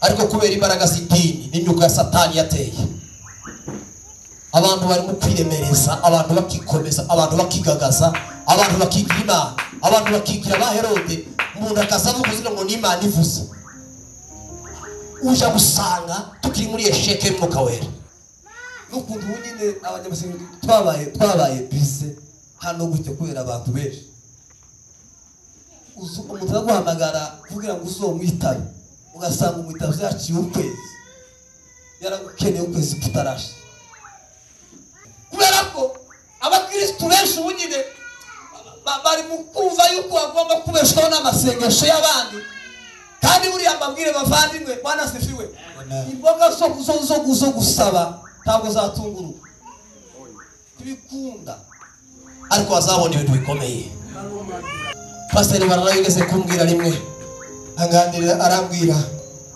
ariko kubera imbaraga z'idini n'imyuka ya satani yateye abantu barimo kwiremereza, abantu bakikomeza, abantu bakigagaza, abantu bakigira Imana, abantu bakigira ba Herode. Umuntu akazavuga uzina ngo ni Imana ivuze, uja gusanga tukiri muri esheke y'umwuka wera. N'ukuntu nyine abanyamasengesho twabaye bise hano gutya kubera abantu benshi. Umuntu araguhamagara kugira ngo uzomwitabe, ugasanga umwitabe yaciye ukwezi, yaragukeneye ukwezi kutarashe. Kubera ko abakristo benshi ubu nyine bari mu kumva yuko bagomba kubeshwaho n'amasengesho y'abandi, kandi buriya mbabwire bavandimwe Bwana sifiwe, imboga zo gusaba ntabwo zatunguru tubikunda, ariko azabona ibintu bikomeye. Pastor bararayigeze kumbwira rimwe, anganirira arambwira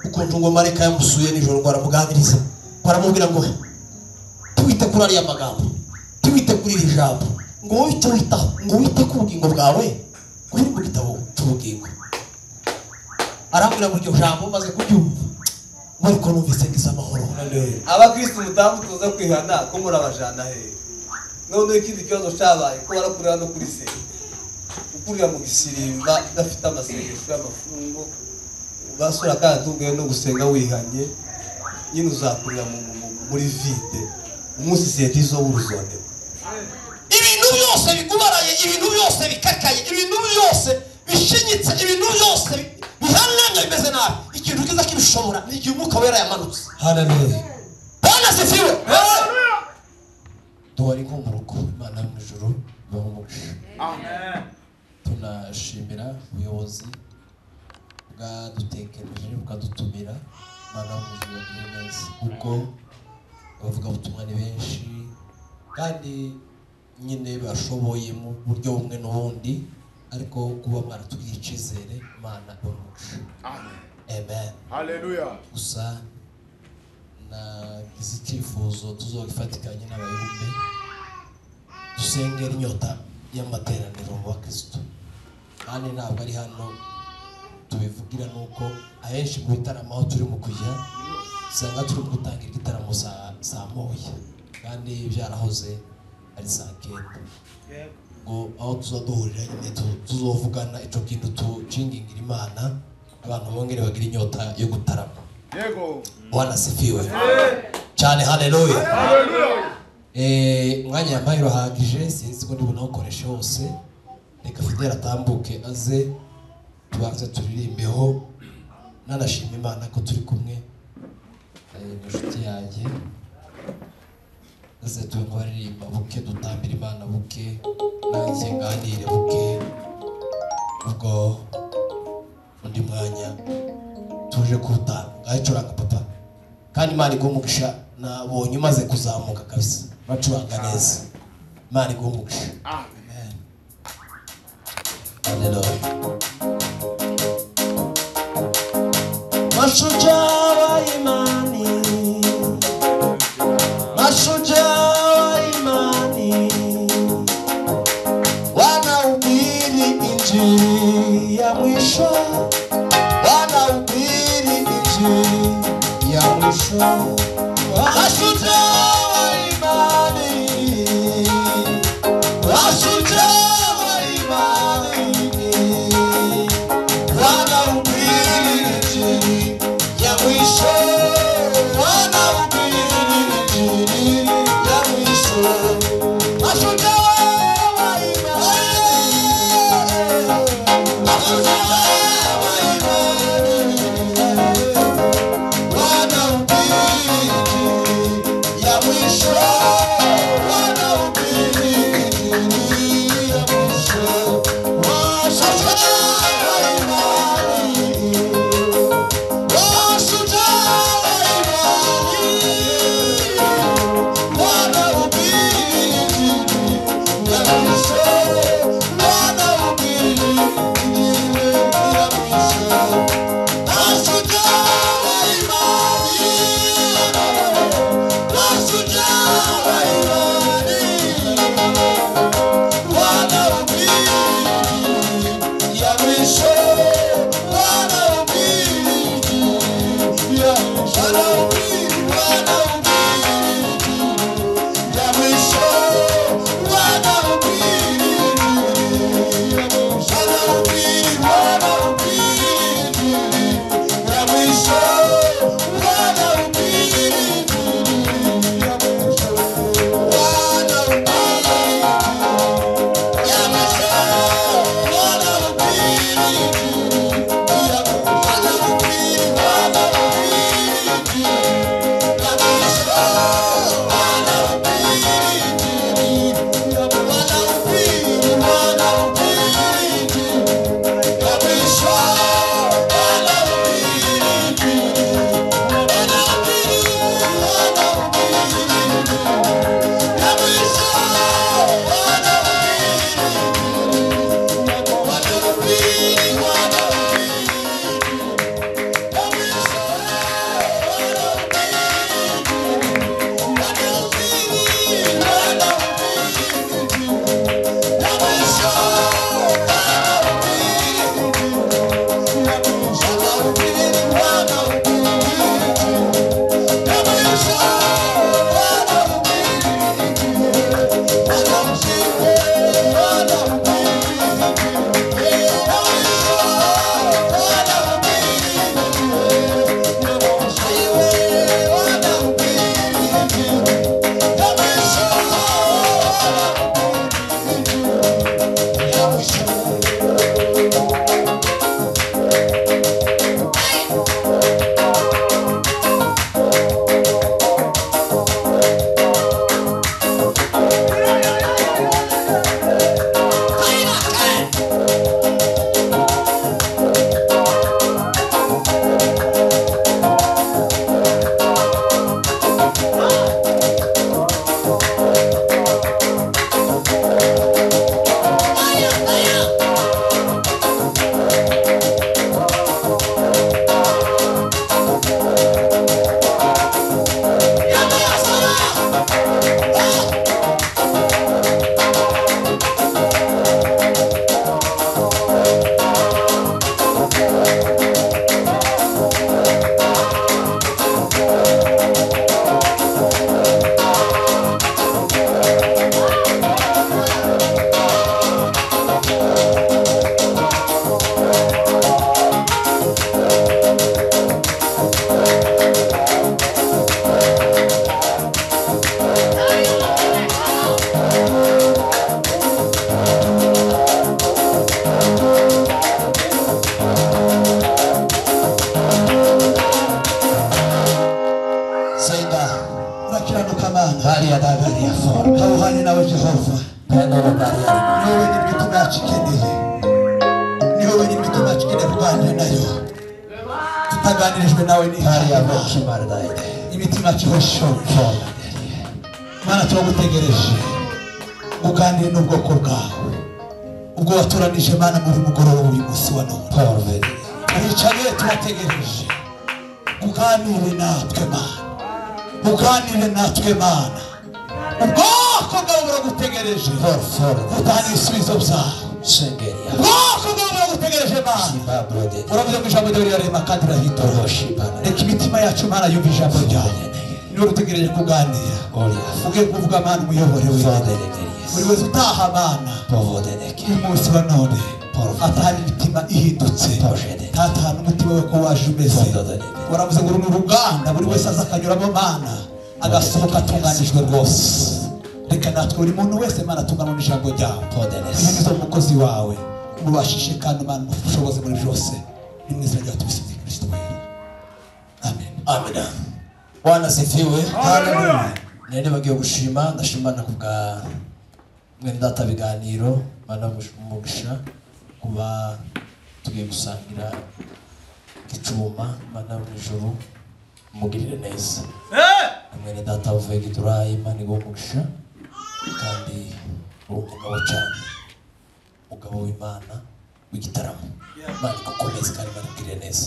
ukuntu ngo marika yamusuye nijoro ngo aramuganiriza, baramubwira ngo tuwite kuri ariya magambo, tuwite kuri iri jambo, ngo wowe icyo witaho, ngo wite ku bugingo bwawe kuri mu gitabo cy'ubugingo. Arambwira ngo iryo jambo maze kubyumva ngo ariko numvise ngize amahoro. Abakristo mutamu tuza kwihana ko murabajana he, none ikindi kibazo cyabaye ko barakurira no kuri se ukurira mu gisirimba udafite amasengesho y'amafungo, ugasura kandi tubwiye no gusenga wihanye, nyine uzakurira muri vide umunsi senti zo uruzone. Ibintu byose bigubaraye, ibintu byose bikakaye, ibintu byose bishinyitse, ibintu byose bihananga bimeze nabi, ikintu kiza kibishobora ni igihe umwuka wera yamanutse. Haleluya. Bwana sifiwe. Tuwari ko mu rugo Imana mu ijuru bahumugisha. Amen. Tunashimira ubuyobozi bwadutekereje bwadutumira, Imana mu ijuru neza kuko bavuga ubutumwa ni benshi kandi nyine bashoboye mu buryo bumwe n'ubundi, ariko kuba maratubwiye icyizere Imana bahumugisha. Amen. Amen. Haleluya. Gusa na icyifuzo tuzogifatikanye n'abayumbe dusengera inyota y'amateraniro mu bakristo, kandi ntabwo ari hano tubivugira, nuko ahenshi mu bitaramo aho turi mu kujya usanga turi gutangira igitaramo saa moya kandi byarahoze ari saa kenda, ngo aho tuzaduhurira nyine tuzovugana icyo kintu tucingingira Imana, abantu bongere bagira inyota yo gutarama. Yego. Bwana sifiwe. Cyane haleluya. Haleluya. Mwanya yambaye urahagije, sinzi ko ndibona ukoresha hose. Reka Fidela atambuke aze tubanze turirimbeho, nanashima Imana ko turi kumwe n'inshuti yanjye, aze tubaririmba buke, dutambira Imana buke, nanjye nganire buke, ubwo undi mwanya tuje kutanga ayicuranga papa, kandi Imana igumugisha. Nabonye umaze kuzamuka kabisa, bacuranga neza. Imana igumugisha. Amen. Haleluya. Mashujaa wa imani, mashujaa wa imani, wanahubiri injili ya mwisho, wanahubiri injili ya mwisho. Mashujaa wa imani, mashujaa wa imani, wanahubiri injili ya mwisho, wanahubiri injili ya mwisho. Mashujaa wa imani, mashujaa wa imani, wanahubiri injili ya Hali ya dagari ya for. hauhanye nawe Jehova Pendoro bari ya. niwe wenyine imitima yacu ikeneye niwe wenyine imitima yacu ikeneye kuganira nayo tutaganirijwe nawe ni Hali ya moki mardaide. imitima yacu ihoshoka Mana turagutegereje uganire n'ubwoko bwawe ubwo watoranije Mana muri mugoroba buri munsi wa none Porvedi. turicaye turategereje uganire natwe Mana uganire natwe Mana ubwoko bwawe buragutegereje For. utanga ibisubizo byawe Sengeria. ubwoko bwawe buragutegereje Mana Shiba brode. uravuze ko ijambo ryawe rirarema kandi rirahindura Shibana. reka imitima yacu Mana yumva ijambo ryawe niwe dutegereje kuganira Olia. ugiye kuvuga Mana umuyobore wewe Fodelegerias. buri wese utaha Mana Povodeneki. uyu munsi wa none atahana imitima ihindutse Pojede. ntatahana umutima we ko waje umeze waravuze ngo uru ni uruganda buri wese aza akanyuramo Mana agasohoka atunganijwe rwose reka natwe buri muntu wese Mana atunganywa n'ijambo ryawe Podenes. unyuze mu mukozi wawe umubashishe kandi Mana ushoboze muri byose ni mu izina ryawe tubisabye Kristo wera amen Amina. Bwana sifiwe. Haleluya. Nende bagiye gushima ndashimana kubwa mwene data biganiro Mana umugisha kuba tugiye gusangira gicuma Mana mwijuru mugirire neza. Mwene data uvuye gidurayi Mana igumugisha kandi umugabo cyane umugabo w'Imana w'igitaramo Mana ikukomeze kandi Mana igirire neza.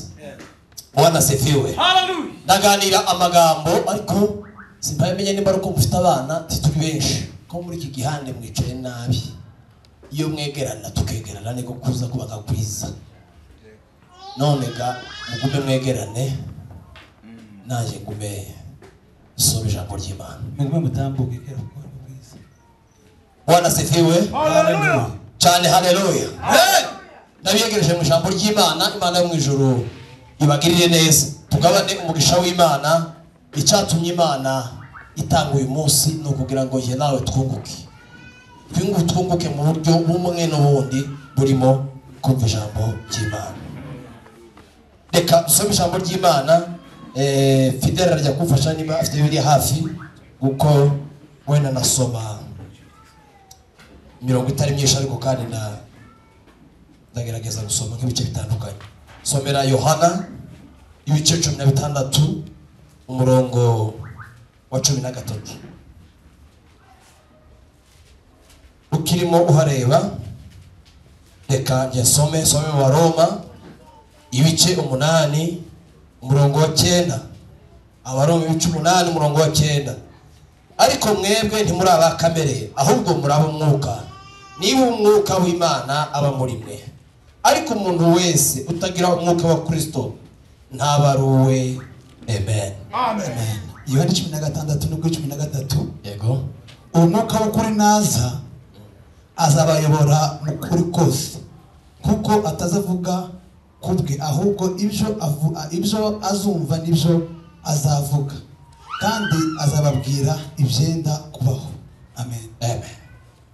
Bwana sifiwe. Hallelujah. Ndaganira amagambo ariko simpamenye nimba uko mufite abana turi benshi ko muri iki gihande mwicaye nabi iyo mwegerana tukegerana niko kuza kubaga kwiza none ga mugume mwegerane naje ngume sobe ijambo ry'Imana mugume mutambuke kera kuko bwiza Bwana sifiwe Hallelujah. cyane haleluya ndabiyegereje mu ijambo ry'Imana Imana yo mu ijuru ibagirire neza tugabane umugisha w'Imana icyatumye Imana itanga uyu munsi no kugira ngo ye nawe twunguke twunguke mu buryo bumwe n'ubundi burimo kumva ijambo ry'Imana reka dusome ijambo ry'Imana Fidel arajya kumfasha niba afite biri hafi kuko wenda nasoma mirongo itari myinshi ariko kandi ndagerageza gusoma nk'ibice bitandukanye somera Yohana ibice 16 umurongo wa 13 ukirimo uhareba reka njye some mu Baroma ibice 8 umurongo wa 9 Abaroma ibice 8 umurongo wa 9 ariko mwebwe ntimuri aba kamere ahubwo muri abo mwuka niba umwuka w'Imana aba muri mwe ariko umuntu wese utagira umwuka wa Kristo ntabaruwe. Amen. Amen. Yohana 16 n'ubwo 13 Yego. umwuka w'ukuri naza azabayobora mu kuri kose kuko atazavuga kubwe ahubwo ibyo azumva nibyo azavuga kandi azababwira ibyenda kubaho. Amen. Amen.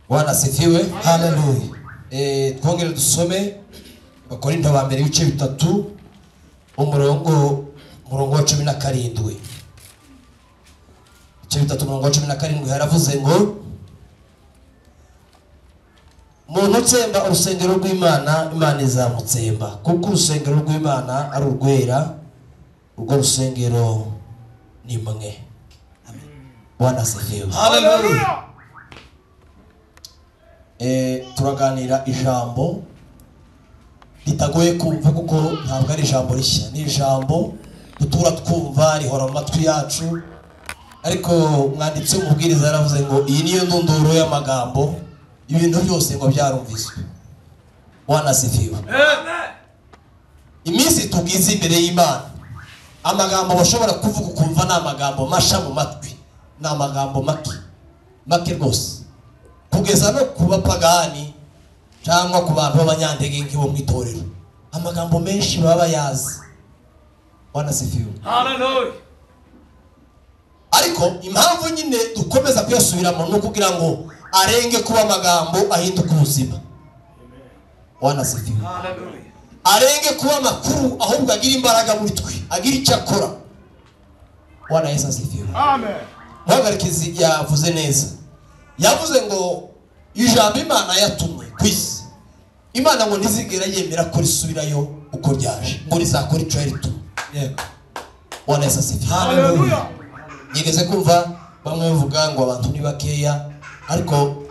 Bwana sifiwe. Hallelujah. Twongere dusome Abakorinto ba mbere ibice 3 umurongo wa 17 ibice 3 umurongo wa 17 haravuze ngo muntu utsemba urusengero rw'Imana Imana izamutsemba kuko urusengero rw'Imana ari urwera urwo rusengero ni mwe. Bwana sifiwe. Hallelujah. Turaganira ijambo ritagoye kumva kuko ntabwo ari ijambo rishya ni ijambo dutura twumva rihora mu matwi yacu ariko mwanditse umubwiriza yaravuze ngo iyi niyo ndunduro y'amagambo ibintu byose ngo byarumviswe. Bwana sifiwe. Iminsi tugize imbere y'Imana amagambo bashobora kuvuga ukumva ni amagambo masha mu matwi ni amagambo make rwose kugeza no ku bapagani cyangwa ku bantu b'abanyantege nk'ibo mu itorero amagambo menshi baba yazi. Bwana sifiwe. Hallelujah. ariko impamvu nyine dukomeza kuyasubiramo no kugira ngo arenge kuba amagambo ahinduka ubuzima. Bwana sifiwe. Hallelujah. Arenge kuba makuru ahubwo agira imbaraga muri twe agira icyo akora. Bwana Yesu asifiwe. Amen. muhagarikizi yavuze neza, yavuze ngo ijambo Imana yatumwe ku isi, Imana ngo ntizigera yemera ko risubirayo uko ryaje, ngo rizakora ico yaritumwe. Yego, Bwana Yesu asifiwe. Haleluya. Nigeze kumva bamwe bavuga ngo abantu ni bakeya, ariko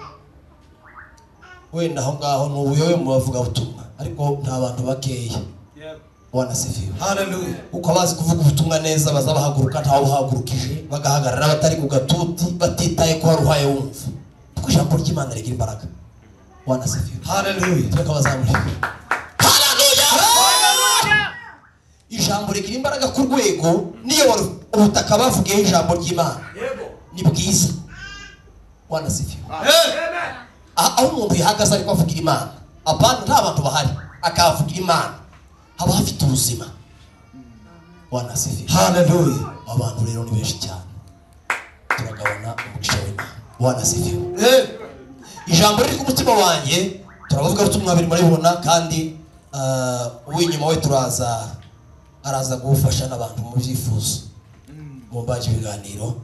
wenda aho ngaho n'ubuyobe mu bavuga ubutumwa, ariko nta bantu bakeya. Bwana asifiwe. Haleluya. Uko abazi kuvuga ubutumwa neza bazabahaguruka ntawe bahagurukije, bagahagarara batari ku gatuti, batitaye ko haruhaye wumva, kuko ijambo ry'Imana rigira imbaraga. Bwana asifiwe. Haleluya. Tweka bazamurika. Haleluya. Ijambo rigira imbaraga ku rwego niyo ubutaka bavugiye ijambo ry'Imana ni bwiza. Bwana asifiwe. Aho umuntu yahagaze ariko avugira Imana, apana nta bantu bahari akavugira Imana, haba hafite ubuzima. Bwana asifiwe. Haleluya. Abantu rero ni benshi cyane, turagabana umugisha w'Imana. Bwana asifiwe. Ijambo riri ku mutima wanjye turavuga ubutumwa biri muri bibona, kandi uw'inyuma we araza gufasha n'abantu mu byifuzo mu mbaje ibiganiro,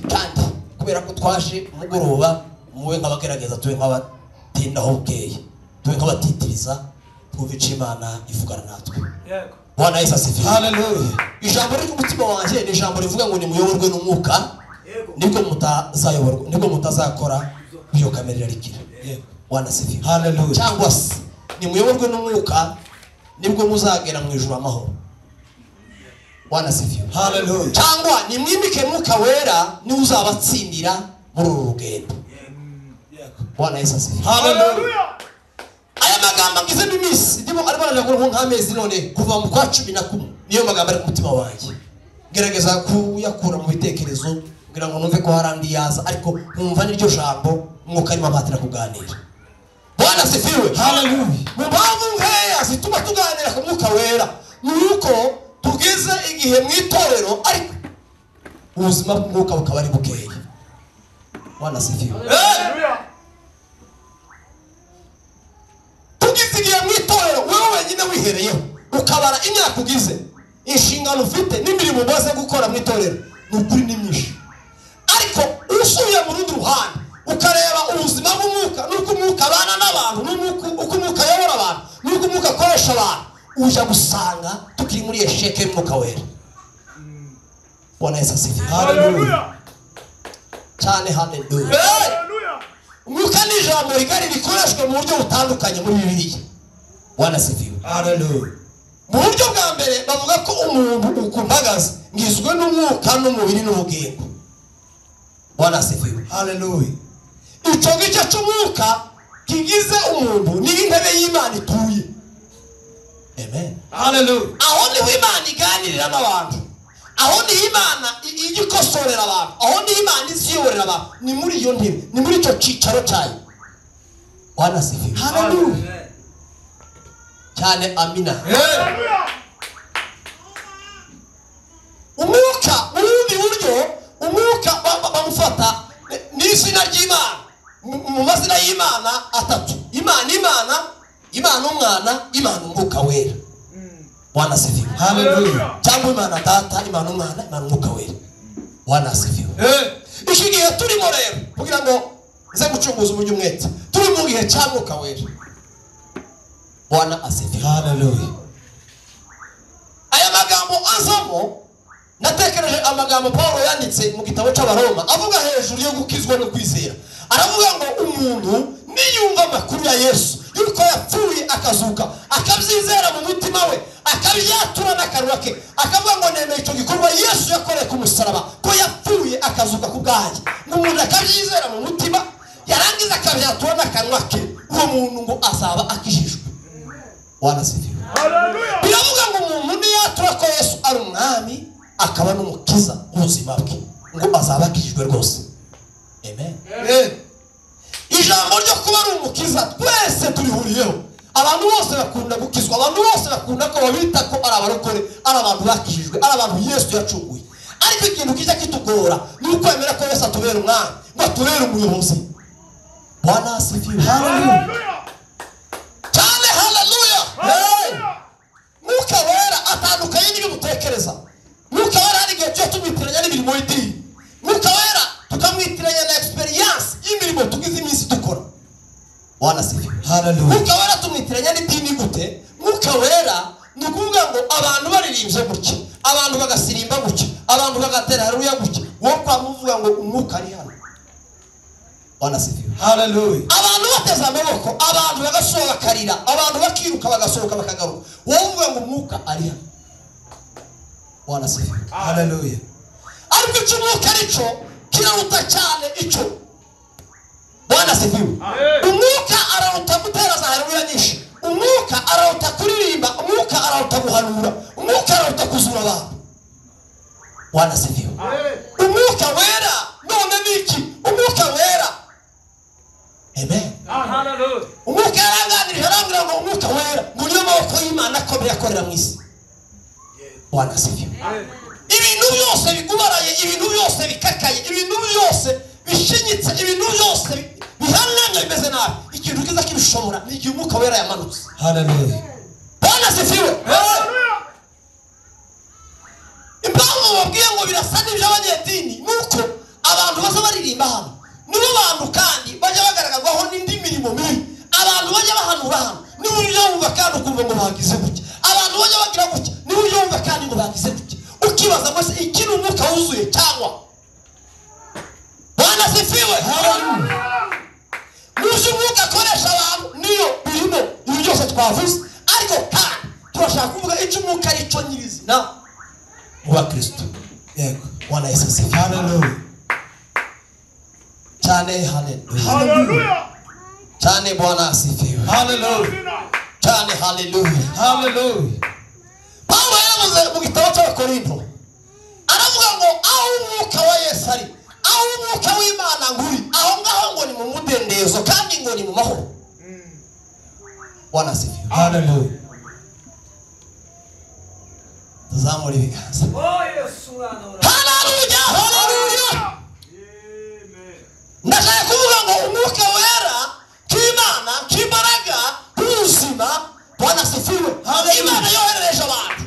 kandi kubera ko twaje mugoroba muwe nk'abagerageza tuwe nk'abatindaho bukeye, tuwe nk'abatitiriza twumva icyo Imana ivugana natwe. Bwana Yesu asifiwe. Haleluya. Ijambo riri ku mutima wanjye ni ijambo rivuga ngo nimuyoborwe n'umwuka, nibwo mutazayoborwa, nibwo mutazakora iyo kamere yarikira. Bwana asifiwe. Haleluya. Cyangwa se nimuyoborwe n'umwuka, nibwo muzagera mu ijuru amahoro. Bwana asifiwe. Haleluya. Cyangwa nimwimike Mwuka Wera ni uzabatsindira muri uru rugendo. Bwana Yesu asifiwe. Haleluya. Aya magambo ngize bimisi ndimo arimo aragura nk'amezi none kuva mu kwa 11 niyo magambo ari ku mutima wanjye, gerageza kuyakura mu bitekerezo ngira ngo numve ko harandi yaza, ariko nkumva n'iryo jambo Mwuka arimo amatira kuganira. Bwana asifiwe. Haleluya. Mu mpamvu nkeya zituma tuganira ku Mwuka Wera nuko tugeze igihe mu itorero ariko ubuzima bw'Umwuka bukaba ari bukeya. Bwana asifiwe. Tugisigiye mu itorero wewe wenyine wihereyeho ukabara imyaka ugize, inshingano ufite n'imirimo umaze gukora mu itorero n'ukuri ni myinshi, ariko usubiye mu rundi ruhande ukareba ubuzima bw'Umwuka n'uko Umwuka abana n'abantu, n'uko Umwuka ayobora abantu, n'uko Umwuka akoresha abantu, uja gusanga tukiri muri esheke y'Umwuka Wera. Bwana Yesu asifiwe. Haleluya. Cyane haleluya. Umwuka ni ijambo rigari rikoreshwa mu buryo butandukanye muri Bibiliya. Bwana asifiwe. Haleluya. Mu buryo bwa mbere bavuga ko umuntu ukumbagaza ngizwe n'umwuka n'umubiri n'ubugingo. Bwana asifiwe. Haleluya. Icyo gice cy'umwuka kigize umuntu ni intebe y'Imana ituye. Amen. Haleluya. Aho ni Imana iganirira n'abantu, aho ni Imana igikosorera abantu, aho ni Imana iziyorera abantu, ni muri iyo ntebe, ni muri icyo cicaro cyayo. Bwana asifiwe. Haleluya. Cyane amina. Haleluya. Umwuka urundi buryo, umwuka bamufata n'izina ry'Imana, mu mazina y'Imana atatu: Imana, Umwana, Imana Umwuka Wera. Bwana asifiwe. Haleluya. Cyangwa Imana Data, Imana Umwana, Imana Umwuka Wera. Bwana asifiwe. Iki gihe turimo rero kugira ngo nze gucunguza umujyi umwete, turi mu gihe cya Mwuka Wera. Bwana asifiwe. Haleluya. Aya magambo azamo natekereje amagambo Paulo yanditse mu gitabo cy'Abaroma avuga hejuru yo gukizwa no kwizera. Aravuga ngo umuntu niyumva amakuru ya Yesu yuko yapfuye akazuka, akabyizera mu mutima we, akabyatura n'akanwa ke, akavuga ngo nemeye icyo gikorwa Yesu yakoreye ku musaraba, ko yapfuye akazuka ku bwanjye, umuntu akabyizera mu mutima yarangiza akabyatura n'akanwa ke, uwo muntu ngo azaba akijijwe. Bwana asifiwe. Haleluya. Biravuga ngo umuntu niyatura ko Yesu ari umwami akaba n'umukiza ubuzima bwe, ngo azaba akijijwe rwose. Amen. Ijambo ryo kuba ari umukiza twese turihuriyeho. Abantu bose bakunda gukizwa, abantu bose bakunda ko babita ko ari abarokore, ari abantu bakijijwe, ari abantu Yesu yacunguye. Ariko ikintu kijya kitugora ni ukwemera ko Yesu atubera umwami, ngo atubere umuyobozi. Bwana asifiwe. Haleluya. Cyane haleluya. Mwuka Wera atandukanye n'ibyo mutekereza. Mwuka Wera ari gihe cyo tumitiranya n'imirimo y'idini. Mwuka wanasifiwe. Hallelujah. Mwuka wera tumwitiranya n'idini gute? Mwuka wera ni ukuvuga ngo abantu baririmbye gutya, abantu bagasirimba gutya, abantu bagatera haleluya gutya, wowe kwamuvuga ngo umwuka ari hano. Wanasifiwe. Hallelujah. Abantu bateze amaboko, abantu bagasohoka bakarira, abantu bakiruka bagasohoka bakagaruka, wowe uvuga ngo umwuka ari hano. Wanasifiwe. Hallelujah. Ariko icyo umwuka arico kiraruta cyane icyo. Wanasifiwe. Umwuka araruta gutera za haleluya nyinshi, umwuka araruta kuririmba, umwuka araruta guhanura, umwuka araruta kuzura abantu. Wanasifiwe. Umwuka wera none niki? Umwuka wera. Amen. Hallelujah. Umwuka yaranganirije arambwira ngo umwuka wera ngo niyo maboko y'Imana akomeye akorera mu isi. Wanasifiwe. Ibintu byose bigubaraye, ibintu byose bikakaye, ibintu byose bishinyitse, ibintu byose bihananye bimeze nabi, ikintu kiza kibishobora ni igihe umwuka wera yamanutse. Hallelujah. Wanasifiwe. Impamvu babwiye ngo birasa n'iby'abanyedini nuko abantu baza baririmba hano nibo bantu kandi bajya bagaragazwaho n'indi mirimo mibi, abantu bajya bahanura hano n'uburyo bumva kandi ukumva ngo bagize gutya, abantu bajya bagira gutya n'uburyo bumva kandi ngo bagize gutya, ukibaza ngo se ikintu umwuka wuzuye cyangwa. Wanasifiwe. Muzi umwuka akoresha abantu niyo birimo ibi byose twavuze, ariko kandi turashaka kuvuga icyo umwuka ari cyo nyirizina mu bakristo. Yego. Bwana Yesu asifiwe. Hallelujah. Cyane haleluya. Hallelujah. Cyane Bwana asifiwe. Hallelujah. Cyane haleluya. Hallelujah. Pawulo yaravuze mu gitabo cy'Abakorinto aravuga ngo aho umwuka wa Yesu ari, aho umwuka w'Imana nguri, aho ngaho ngo ni mu mudendezo kandi ngo ni mu mahoro. Bwana asifiwe. Hallelujah. Tuzamura ibiganza. Oh, Yesu mwana wa Haleluya. Haleluya. Amen. Ndashaka kuvuga ngo umwuka wera k'Imana k'imbaraga k'ubuzima. Bwana asifiwe. Imana yoherereje abantu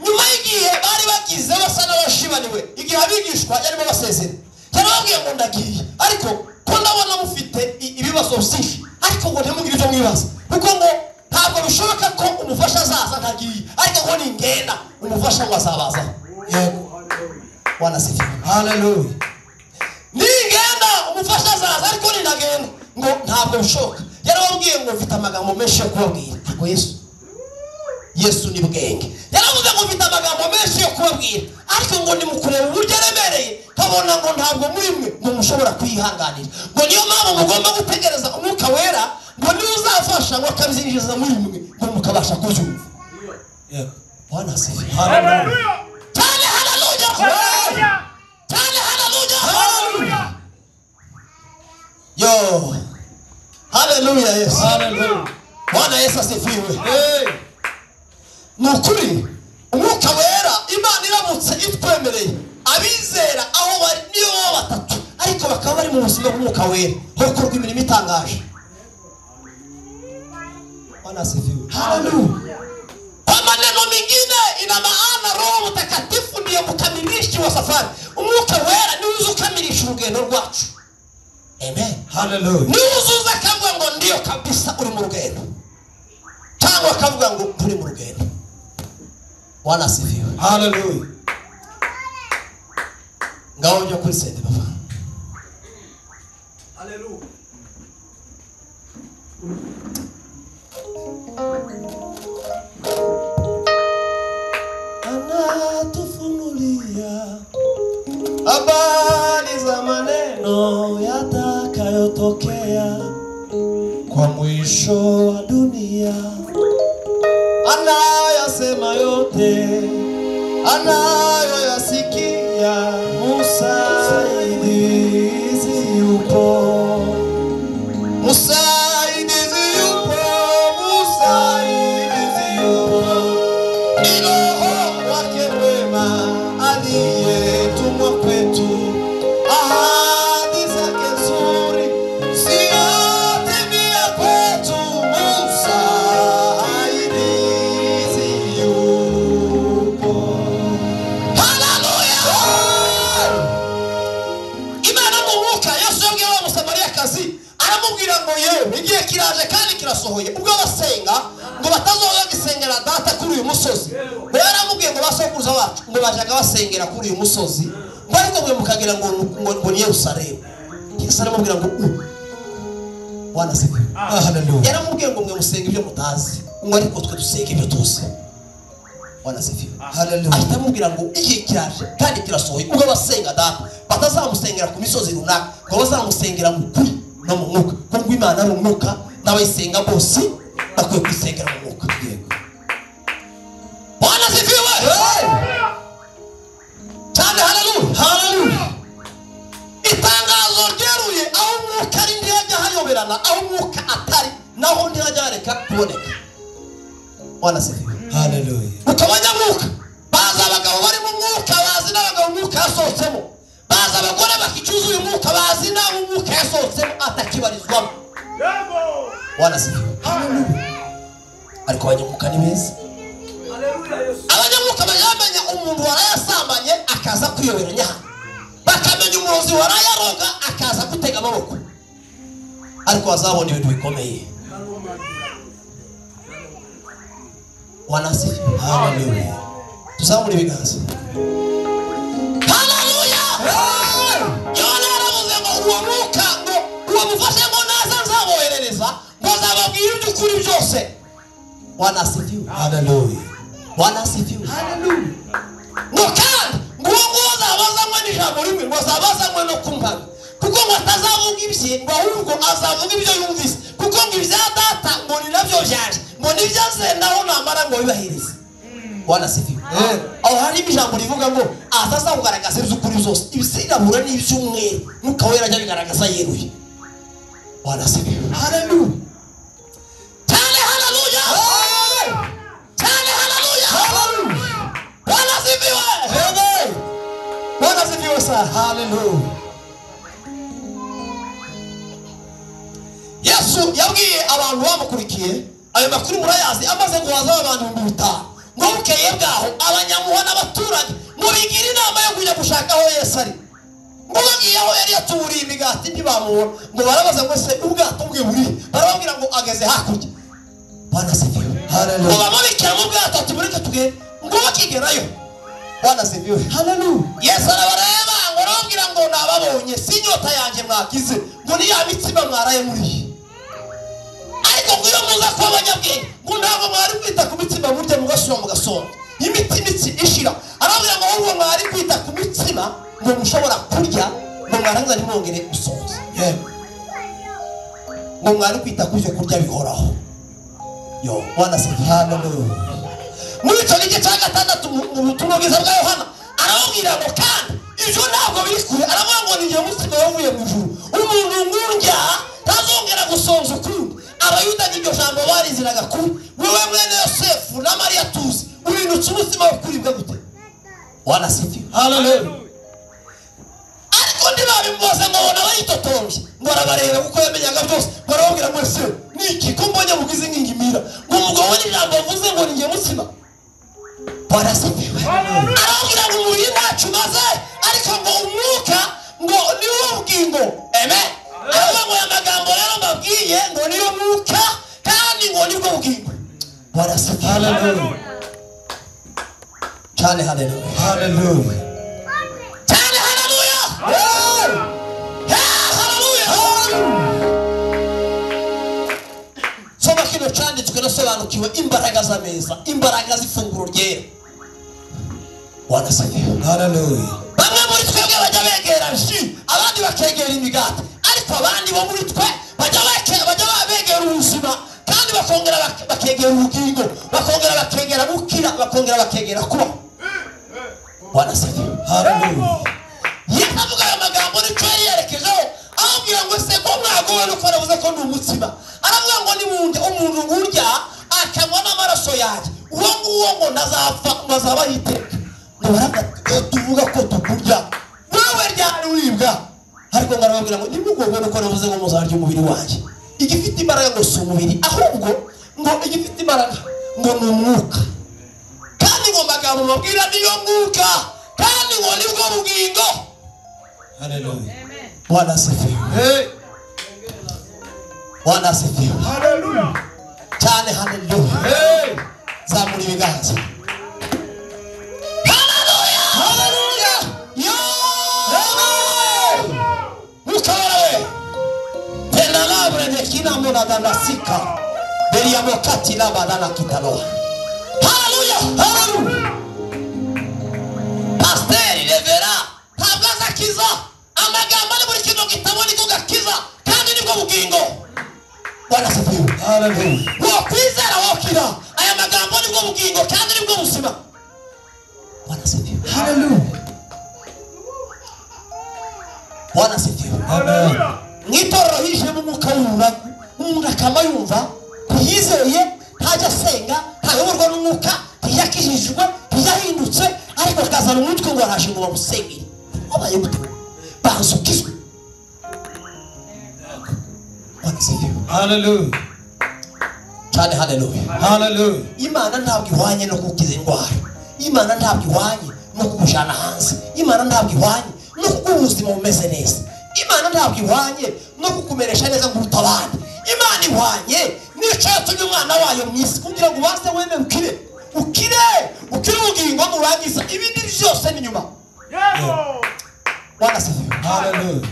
nyuma y'igihe bari bagize basa n'abashibaniwe, igihe abigishwa yarimo basezera, yarababwiye ngo ndagiye, ariko ko ndabona mufite ibibazo byinshi, ariko ngo ntimugire icyo mwibaza, kuko ngo ntabwo bishoboka ko umufasha azaza ntagiye, ariko ngo ningenda umufasha ngo azabaza. Yego. Bwana asifiwe. Hallelujah. Ningenda umufasha azaza, ariko ninagenda ngo ntabwo bishoboka. Yarababwiye ngo mfite amagambo menshi yo kubabwira, ariko Yesu ni bwenge. Yaravuze ngo mfite amagambo menshi yo kubabwira, ariko ngo nimukureba uburyo aremereye, kabona ngo ntabwo muri mwe ngo mushobora kwihanganira, ngo niyo mpamvu mugomba gutegereza umwuka wera ngo niwe uzafasha ngo akabizinjiza muri mwe ngo mukabasha kubyumva. Yego. Bwana asifiwe. Hallelujah. Cyane haleluya. Hallelujah. Cyane haleluya. Hallelujah. Yo. Haleluya Yesu. Hallelujah. Bwana Yesu asifiwe. Hey. Nukuri umwuka wera Imana iramutse itwemereye abizera aho bari niyo batatu, ariko bakaba bari mu buzima bw'umwuka wera hokorwa imirimo itangaje. Bwana asifiwe. Hallelujah. Kwa maneno mengine ina maana Roho Mtakatifu ndiye mkamilishi wa safari. Umwuka wera ni uzukamilisha urugendo rwacu. Amen. Hallelujah. Ni uzuza akavuga ngo ndiyo kabisa uri mu rugendo, cyangwa akavuga ngo turi mu rugendo. Bwana asifiwe. Hallelujah. Ngaho njya kuri sente baba. Hallelujah. Anatufunulia habari za maneno yatakayotokea kwa mwisho wa dunia. Anayasema yote, anayoyasikia. Msaidizi yupo, msaidizi yupo, msaidizi yupo, ni Roho wake mwema aliyetumwa kwetu. Ahadi zake nzuri ziyatimia kwetu. Msaidizi yupo. Haleluya. aramubwira ngo yewe igihe kiraje kandi kirasohoye ubwo basenga ngo batazoga gisengera data kuri uyu musozi. Rero aramubwiye ngo basokuruza bacu ngo bajaga basengera kuri uyu musozi ariko mwe mukagira ngo ni Yerusalemu. Yesu aramubwira ngo Bwana sifiwe. Haleluya. Yaramubwiye ngo mwe musenga ibyo mutazi ngo ariko twe dusenga ibyo tuzi. Bwana sifiwe. Haleluya. Atamubwira ngo igihe kiraje kandi kirasohoye ubwo basenga data batazamusengera ku misozi runaka ngo bazamusengera mu kuri no mu mwuka kuko Imana ari umwuka n'abayisenga bose bakwiye kwisengera mu mwuka. Yego. Bwana sifiwe. Cyane haleluya. Haleluya. Itangazo ryeruye aho umwuka ari ndiyajya hayoberana aho umwuka atari naho ndiyajya hareka kuboneka. Bwana sifiwe. Haleluya. Ukabanyamwuka baza abagabo bari mu mwuka bazi n'abagabo umwuka yasohotsemo, baza abagore bakicuza uyu mwuka bazi n'abo umwuka yasohotsemo atakibarizwamo. Bwana sifiwe. Haleluya. Ariko abanyamwuka ni beza. Abanyamwuka bajamenya umuntu warayasambanye akaza kuyoberanya, bakamenya umurozi warayaroga akaza gutega amaboko, ariko bazabona ibintu bikomeye. Wanasifiwe. Haleluya. Tuzamure ibiganza. Haleluya. Yona aravuze ngo uwo mwuka ngo uwo mufashe ngo naza nzaboherereza ngo zababwira iby'ukuri byose. Wanasifiwe. Haleluya. Wanasifiwe. Haleluya. Ngo kandi ngo uwo zabazanywe n'ijambo rimwe ngo zabazanywe no kumvaga kuko ngo atazavuga ibye ngo ahubwo azavuga ibyo yumvise kuko ngo ibya data ngo ni nabyo byaje ngo nibyaze naho namara ngo bibahirize. Wanasifiwe. Aho hari ijambo rivuga ngo atazakugaragaza iby'ukuri byose ibisirabura n'iby'umweru nuko wera ajya bigaragaza yeruye. Wanasifiwe. Haleluya. Cyane haleluya. Cyane haleluya. Wanasifiwe. Wanasifiwe sa. Haleluya. Yesu yabwiye abantu bamukurikiye ayo makuru murayazi amaze guhaza abantu 5,000 ngo bukeye bwaho abanyamuha n'abaturage ngo bigira inama yo kujya gushaka aho Yesu ari. Ngo bagiye aho yari yaturiye imigati ntibamubona ngo barabaza ngo se ubwato bwe buri barababwira ngo ageze hakurya. Bwana sifiwe. Haleluya. Ngo bamubikira mu bwato ati bureke tuge ngo bakigerayo. Bwana sifiwe. Haleluya. Yesu arabareba ngo arababwira ngo nababonye sinyota yanjye mwagize ngo ni ya mitsima mwaraye muri. Ariko kuyo muza kwa banyabwenge ngo ntabwo mwari kwita ku mitsima burya mugashyira mu gasonga imitsi ishira. Arabwira ngo ahubwo mwari kwita ku mitsima ngo mushobora kurya ngo mwarangiza ntimwongere gusonza. Ngo mwari kwita ku byo kurya bihoraho. Yo Bwana sifiwe. Haleluya. Muri cyo gice cya 6 mu butumwa bwiza bwa Yohana arababwira ngo kandi ibyo ntabwo biri kure. Aravuga ngo ninjye mutsima wavuye mu ijuru umuntu ngurya tazongera gusonza ukundi. Abayuda n'iryo jambo bariziraga kuri wewe mwene Yosefu na Mariya tuzi urinutse umutsima wo kuribwa gute. Wanasifiwe. Haleluya. Ariko ndibabimubaza ngo bona bayitotombye ngo arabareba kuko yamenyaga byose barababwira ngo se niki ko mbonye mugize nk'ingimira ngo umugabo n'ijambo avuze ngo ninjye mutsima. Wanasifiwe. Arabwira ngo muri ntacu maze ariko ngo umwuka ngo niwo bugingo. Amen. Aravuga ngo amagambo rero mbabwiye ngo niyo mwuka kandi ngo nibwo bugingo. Wanasifiwe. Haleluya. Cyane haleluya. Haleluya. Cyane haleluya. Haleluya. Soma kino cyanditswe nasobanukiwe imbaraga z'ameza, imbaraga z'ifunguro ryera. Wanasifiwe. Haleluya. Bamwe muri twebwe bajya begera abandi bakegera imigati, ariko abandi bo muri twe bajya begera ubuzima kandi bakongera bakegera ubugingo, bakongera bakegera gukira, bakongera bakegera kubaho. Wanasifiwe. Haleluya. Yesu avuga aya magambo ni cyo yari yerekejeho ababwira ngo se ko mwagowe nuko aravuze ko ni umutsima. Aravuga ngo ni umuntu ngurya akanywa n'amaraso yanjye uwo nguwo ngo ntazapfa ngo azaba yiteka. Ngo baravuga tuvuga ko tukurya wewe ryari uribwa, ariko ngarababwira ngo nimugowe nuko aravuze ngo muzarya umubiri wanjye. Igifite imbaraga ngo si umubiri ahubwo ngo igifite imbaraga ngo ni umwuka. Kandi ngo magambo mabwira niyo mwuka kandi ngo nibwo bugingo. Haleluya. Bwana asifiwe. Bwana asifiwe. Hallelujah. Cyane haleluya. Zamura ibiganza. Haleluya. Haleluya. Yo. Mukarawe. Tena labre de kina mona danasika. Beria mokati la badana kitalo. Haleluya. Haleluya. Pastor revera. Ntabwo kiza. Amagambo ari muri kino gitabo niko gakiza kandi nibwo bugingo. Bwana asifiwe. Haleluya. Wakwizera wakira aya magambo nibwo bugingo kandi nibwo busima. Bwana asifiwe. Haleluya. Bwana asifiwe. Hallelujah. Ngitorero hije mu mwuka w'umura umuntu akama yumva yizeye ntajya asenga ntayoborwa n'umwuka ntiyakijijwe ntiyahindutse ariko akazana umutwe ngo arashe ngo bamusengere. Abaye gute bazukizwe. Bwana asifiwe. Hallelujah. Cyane haleluya. Hallelujah. Imana ntabwo ihwanye no kukiza indwara. Imana ntabwo ihwanye no kujana hanze. Imana ntabwo ihwanye no kuguha ubuzima bumeze neza. Imana ntabwo ihwanye no kukumeresha neza nguruta abandi. Imana ihwanye n'icyo yatumye umwana wayo mu isi kugira ngo ubanze wemere ukire ubugingo nurangiza ibindi byose ni nyuma. Yego. Bwana asifiwe. Hallelujah.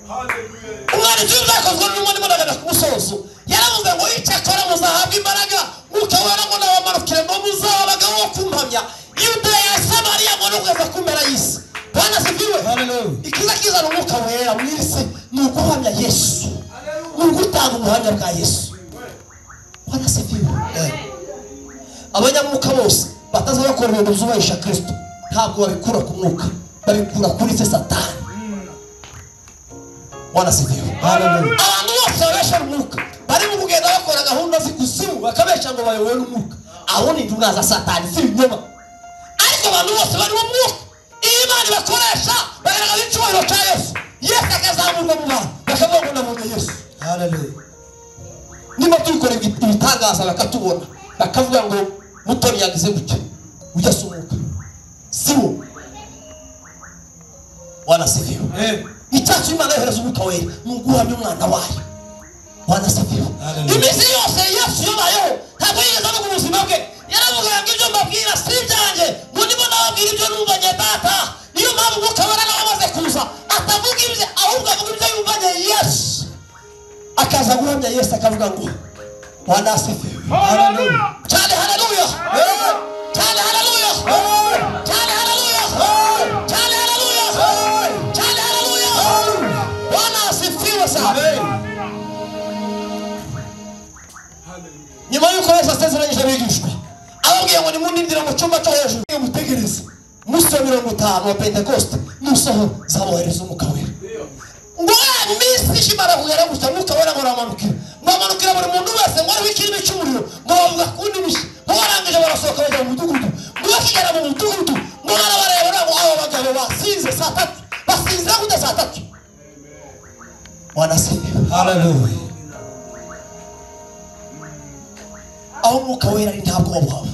Hallelujah. Umwana tuzakozwe n'umwe n'imana ku musozo yaravuze ngo icyakora muzahabwa imbaraga mukabona ngo nabamarukire ngo muzabaga wo kumpamya Yudeya Samariya ngo nugeza kumera y'isi. Bwana asifiwe. Hallelujah. Ikiza kizana umwuka wera mu isi ni uguhamya Yesu, ni ugutanga ubuhamya bwa Yesu. Bwana asifiwe. Abanyamwuka bose bataza bakora ibintu byubahisha Kristo ntabwo babikura ku mwuka, babikura kuri se Satani. Bwana asifiwe. Hallelujah. Abantu bose babesha umwuka bari mu kugenda bakora gahunda z'ikuzimu bakabesha ngo bayobowe n'umwuka, aho ni intumwa za Satani z'ibinyoma. Ariko abantu bose bari mu mwuka Imana bakoresha bagaragaza icyubahiro cya Yesu. Yesu akazamurwa mu bantu bakavuga ngo nabonye Yesu. Hallelujah. Niba tubikora ibitangaza bakatubona bakavuga ngo Mutoni yagize gutya ujya sumuka siwo. Bwana asifiwe. Icyacu Imana yohereza umwuka wera mu guhamya umwana wayo. Bwana asifiwe. Iminsi yose Yesu yabayeho ntabwo yigeze no ku buzima bwe yaravuga ngo ibyo mbabwira si ibyanjye ngo nibo nababwira ibyo numvanye data. Niyo mpamvu umwuka wera nawe amaze kuza atavuga ibye ahubwo avuga ibyo yumvanye Yesu, akaza guhamya Yesu akavuga ngo Bwana asifiwe. Hallelujah. Cyane haleluya. Cyane haleluya. Cyane haleluya. Cyane haleluya. Cyane haleluya. Bwana asifiwe sana. Nyuma yuko Yesu asezeranyije abigishwa ababwiye ngo nimundindire mu cyumba cyo hejuru mutegereze musi wa 50 wa Pentecoste musoho zabohereza umwuka wera. Ngo iminsi ishimara kugera gusa umwuka wera ngo ramanukira buri muntu wese ngo ari wikiri bicumuriro ngo bavuga kundi mishi ngo barangije barasohoka bajya mu mudugudu ngo bakigera mu mudugudu ngo barabareba ngo abo bagabo basize saa 3 basize gute saa 3. Bwana asifiwe. Hallelujah. Aho umwuka wera ari ntabwo babuhaba.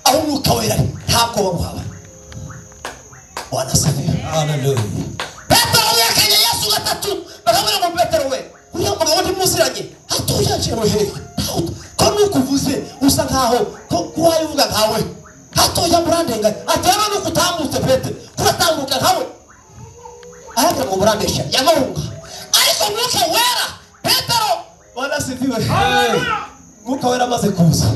Aho umwuka wera ari ntabwo babuhaba. Bwana asifiwe. Hallelujah. Petero yakanye Yesu gatatu bakamubwira ngo Petero we uyu mugabo ntimuziranye hatuyaje rohere ko nukuvuze usa nkaho ko wayivuga nkawe hatoya murandenga atera no kutambutse Petero kuratambuka nkawe ahaka ngo murandesha yamahunga ariko mwuka wera Petero. Bwana asifiwe. Mwuka wera amaze kuza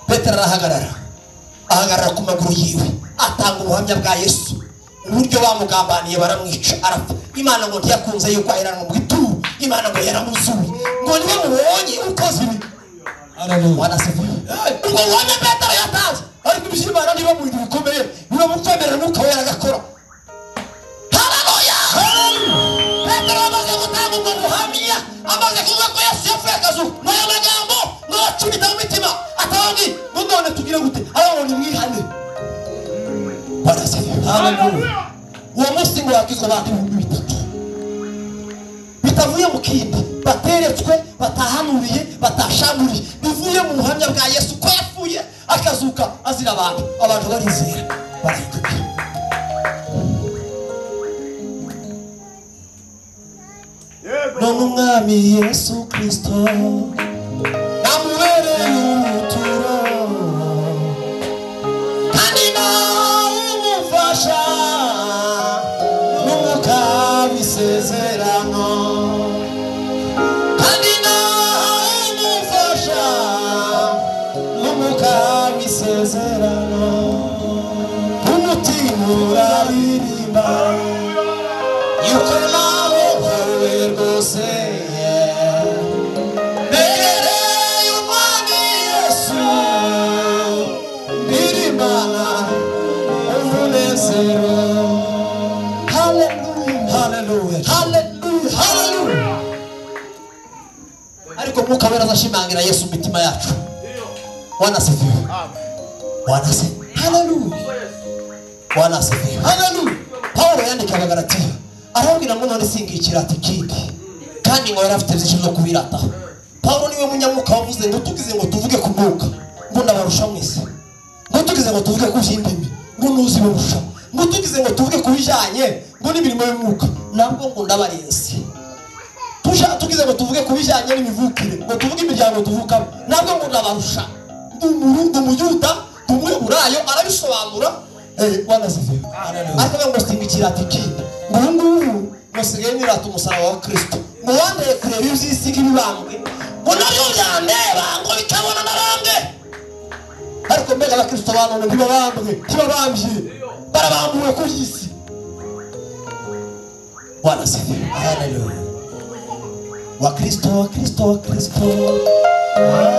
Petero ahagarara ku maguru yiwe atanga ubuhamya bwa Yesu uburyo bamugambaniye baramwica arapfa. Imana ngo ntiyakunze yuko aheranwa mu gituru. Imana ngo yaramuzuye ngo niwe mubonye ukoze ibi. Hallelujah. Bwana asifiwe. Ubwo buhamya Petero yatanze ariko ibishimana niba mu bintu bikomeye niba mukwemerera umwuka wera agakora. Haleluya. Petero amaze gutanga ubwo buhamya amaze kuvuga ko Yesu yapfuye akazuka n'aya magambo ngo bacumita mu mitima atababwi ngo none tugire gute ababonye mwihane. Bwana asifiwe. Hallelujah. Uwo munsi ngo yakizwa abantu 3,000 bitavuye mu kindi bateretswe batahanuriye batashamuriye bivuye mu buhamya bwa Yesu ko yapfuye akazuka azira abantu barizera barahinduka. None Mwami Yesu Kristo namubereye ubuturo kandi nawe umufasha n'umwuka w'isezerano kandi nawe umufasha n'umwuka w'isezerano umutima uraririmba yuko nawe wowe rwose negereye umwami Yesu ndirimana umunezero. Hallelujah, hallelujah, hallelujah, hallelujah. Ariko Mwuka Wera azashimangira Yesu mu mitima yacu. Bwana asifiwe. Bwana asifiwe. Hallelujah. Bwana asifiwe. Hallelujah. Paulo yandika Abagalatiya arabwira ngo none singikira ati kindi kandi ngo yarafite byinshi byo kubirata. Paulo niwe munyamwuka wavuze ngo tugize ngo tuvuge ku mwuka ngo ndabarusha mwese, ngo tugize ngo tuvuge ku by'indimi ngo nuzi barusha, ngo tugize ngo tuvuge ku bijanye ngo n'imirimo y'umwuka nabwo ngo ndabarenze. Tugize ngo tuvuge ku bijanye n'imivukire ngo tuvuge imiryango tuvuka nabwo ngo ndabarusha. Umurundi umuyuda umuyoburayo arabisobanura. Bwana asifiwe. Ariko ngo singikira ati kindi ngubu musigaye nirata umusaraba wa Kristo ngo wandeye kureba iby'isi nk'ibibambwe ngo nabyo byandeba ngo bikabona narange. Ariko mbega abakristo banone ntibabambye barabambuwe ku isi. Bwana asifiwe. Haleluya. Wakristo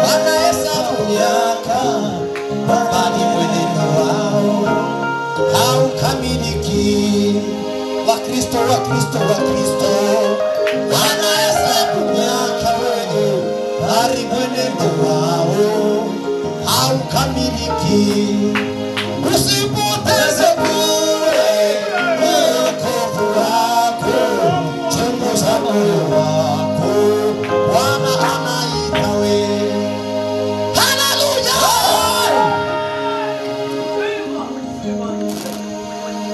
Bwana Yesu akunyaka bali mwenendo wao haukamiliki. Wakristo Bwana Yesu akunyaka wewe bali mwenendo wao haukamiliki. Usipoteze bure wokovu wako, chunguza moyo wako, Bwana anaita wewe.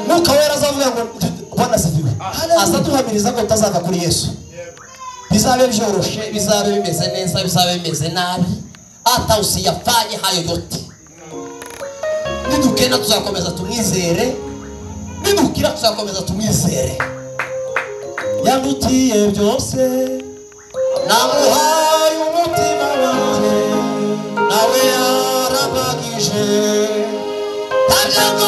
Mwuka Wera azavuga ngo Bwana asifiwe. Azatuhamiriza ngo utazava kuri Yesu. Bizabe byoroshe, bizabe bimeze neza, bizabe bimeze nabi, hata usiyafanye hayo yote. Nidukena tuzakomeza tumwizere, nidukira tuzakomeza tumwizere. Yandutiye byose namuhaye umutima wanjye nawe yarabagije ntabyago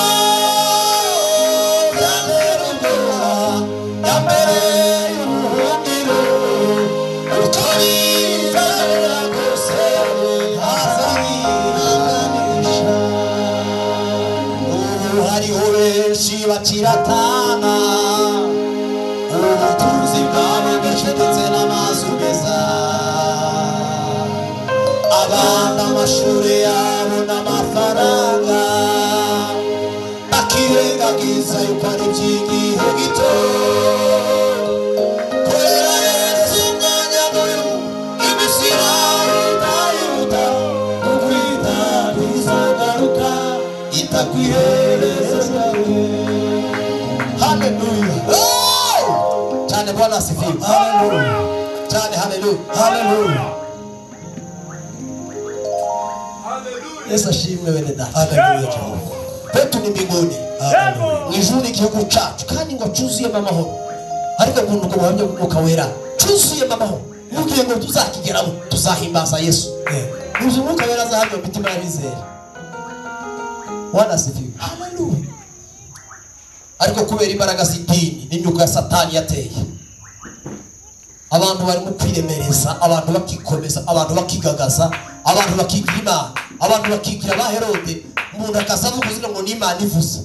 bakiratana ubutunzi bwabo bw'indetse n'amazu meza, abana amashuri yabo n'amafaranga bakirengagiza yuko ari iby'igihe gito. Korera Yesu umwanya muyo iminsi yawe itayihuta ukwita bizagaruka itakwihereza zawe. Hallelujah. Cyane Bwana asifiwe. Hallelujah. Cyane hallelujah. Hallelujah. Yesu ashimwe bene data. Hallelujah. Petu ni mbinguni. Hallelujah. Mwijuni igihugu cyacu kandi ngo cyuzuyemo amahoro. Ariko umuntu uko buhamya Mwuka Wera cyuzuyemo amahoro. Mugiye ngo tuzakigeramo tuzahimbaza Yesu. Uzi Mwuka Wera azahamya imitima y'abizera. Bwana asifiwe. Hallelujah. Ariko kubera imbaraga z'idini n'imyuka ya Satani yateye, abantu barimo kwiremereza, abantu bakikomeza, abantu bakigagaza, abantu bakigira Imana, abantu bakigira ba Herode, umuntu akazavuga uzina ngo ni Imana ivuze.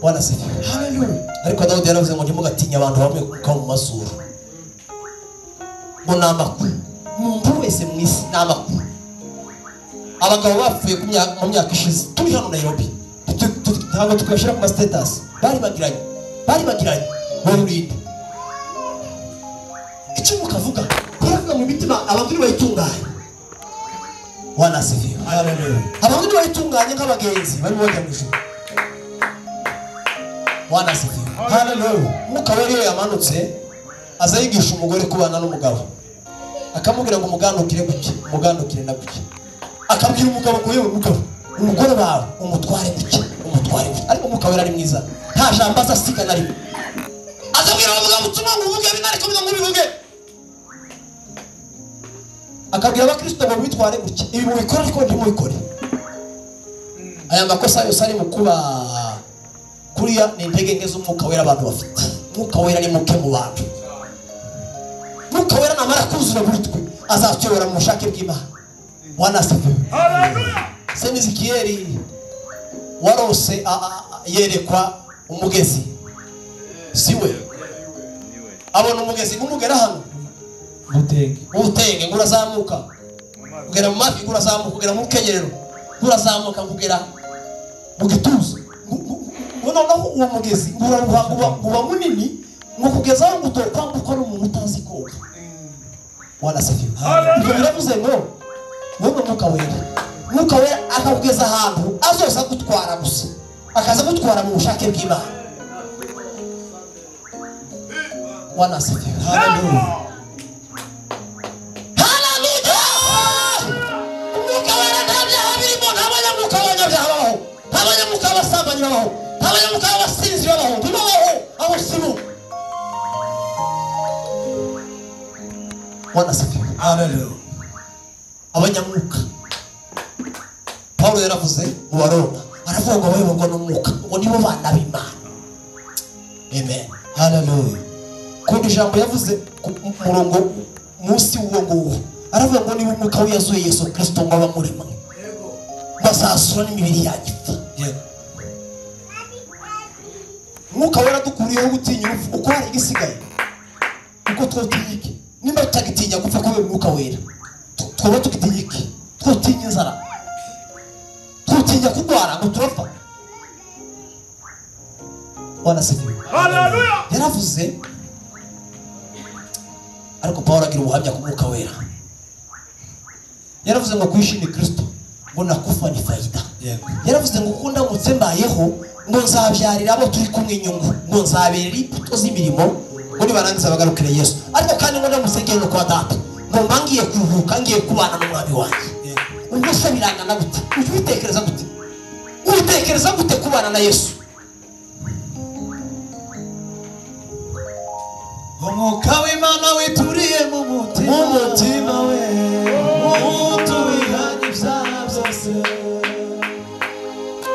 Bwana asifiwe. Hallelujah. Ariko Dawudi yaravuze ngo ntimugatinya abantu bamwe kuko mu mazuru ngo namakuru umuntu wese mu isi namakuru. Abagabo bapfuye mu myaka ishize turi hano Nairobi ntabwo tukabashyira ku status bari bagiranye urinde icyo mukavuga baravuga mu mitima abantu bayitunganye. Bwana asifiwe. Hallelujah. Abantu bayitunganye nk'abagenzi bari bajya mu ijuru. Bwana asifiwe. Hallelujah. Mwuka Wera yamanutse aza yigisha umugore kubana n'umugabo akamubwira ngo umugandukire guke umugandukire na guke akabwira umugabo ngo yewe mugabo umugore wawe umutware guke ariko umukabera ari mwiza nta jambo azasiga na rimwe azabwira umugabo utuma ngo uvuge binariko bivuge akabwira abakristo ngo bitware guke ibi mubikora ariko ntimubikore aya makosa yose ari mu kuba kuriya ni intege nke z'umwuka wera abantu bafite umwuka wera ni muke mu bantu umwuka wera namara kuzura muri twe azatuyobora mu bushake bw'Imana wanasifiwe Hallelujah. Semizikiyeli warose yerekwa umugezi siwe abona umugezi ngumugera hano utenge ngurazamuka kugera mu mafi ngurazamuka kugera mu kenyerero ngurazamuka kugera mu gituza noneho uwo mugezi nguba munini ngo kugeza aho gutokwambuka n'umuntu utazi koga wanasifiwe ibyo biravuze ngo wowe mwuka wera akakugeza ahantu azoza gutwara gusa akaza gutwara mu bushake bw'Imana wanasifiwe haleluya umwuka wera nta byaha birimo nta banyamwuka b'abanyabyaha babaho nta banyamwuka b'abasambanyi babaho nta banyamwuka b'abasinzi babaho ntibabaho abo sibo wanasifiwe haleluya abanyamwuka Paulo yaravuze mu Baroma aravuga ngo bayoborwa n'umwuka ngo nibo bana b'Imana amen haleluya kundi jambo yavuze ku murongo munsi w'uwo nguwo aravuga ngo niba umwuka wiyazuye Yesu Kristo ngo aba muri mwe bazasura n'imibiri yanyu umwuka wera dukuriyeho gutinya urupfu uko hari igisigaye uko twotinya iki nimba tutagitinya gupfa kubera umwuka wera twaba tukitinya iki twotinya inzara twotinya kurwara ngo turapfa wanasifiwe Hallelujah. yaravuze ariko Paulo agira ubuhamya ku mwuka wera yaravuze ngo kwishimira Kristo ngo nakufa ni faida yaravuze ngo ukunda mutse mbayeho ngo nzabyarira abo turi kumwe inyungu ngo nzabera imbuto z'imirimo ngo nibarangiza bagarukire Yesu ariko kandi ngo ndamusengera kwa data ngo mbangiye kuruhuka ngiye kubana n'umwami wanjye ubwo se birangana gute ubitekereza gute kubana na Yesu umwuka w'Imana wituriye mu mutima we umuntu wihanye ibyaha byose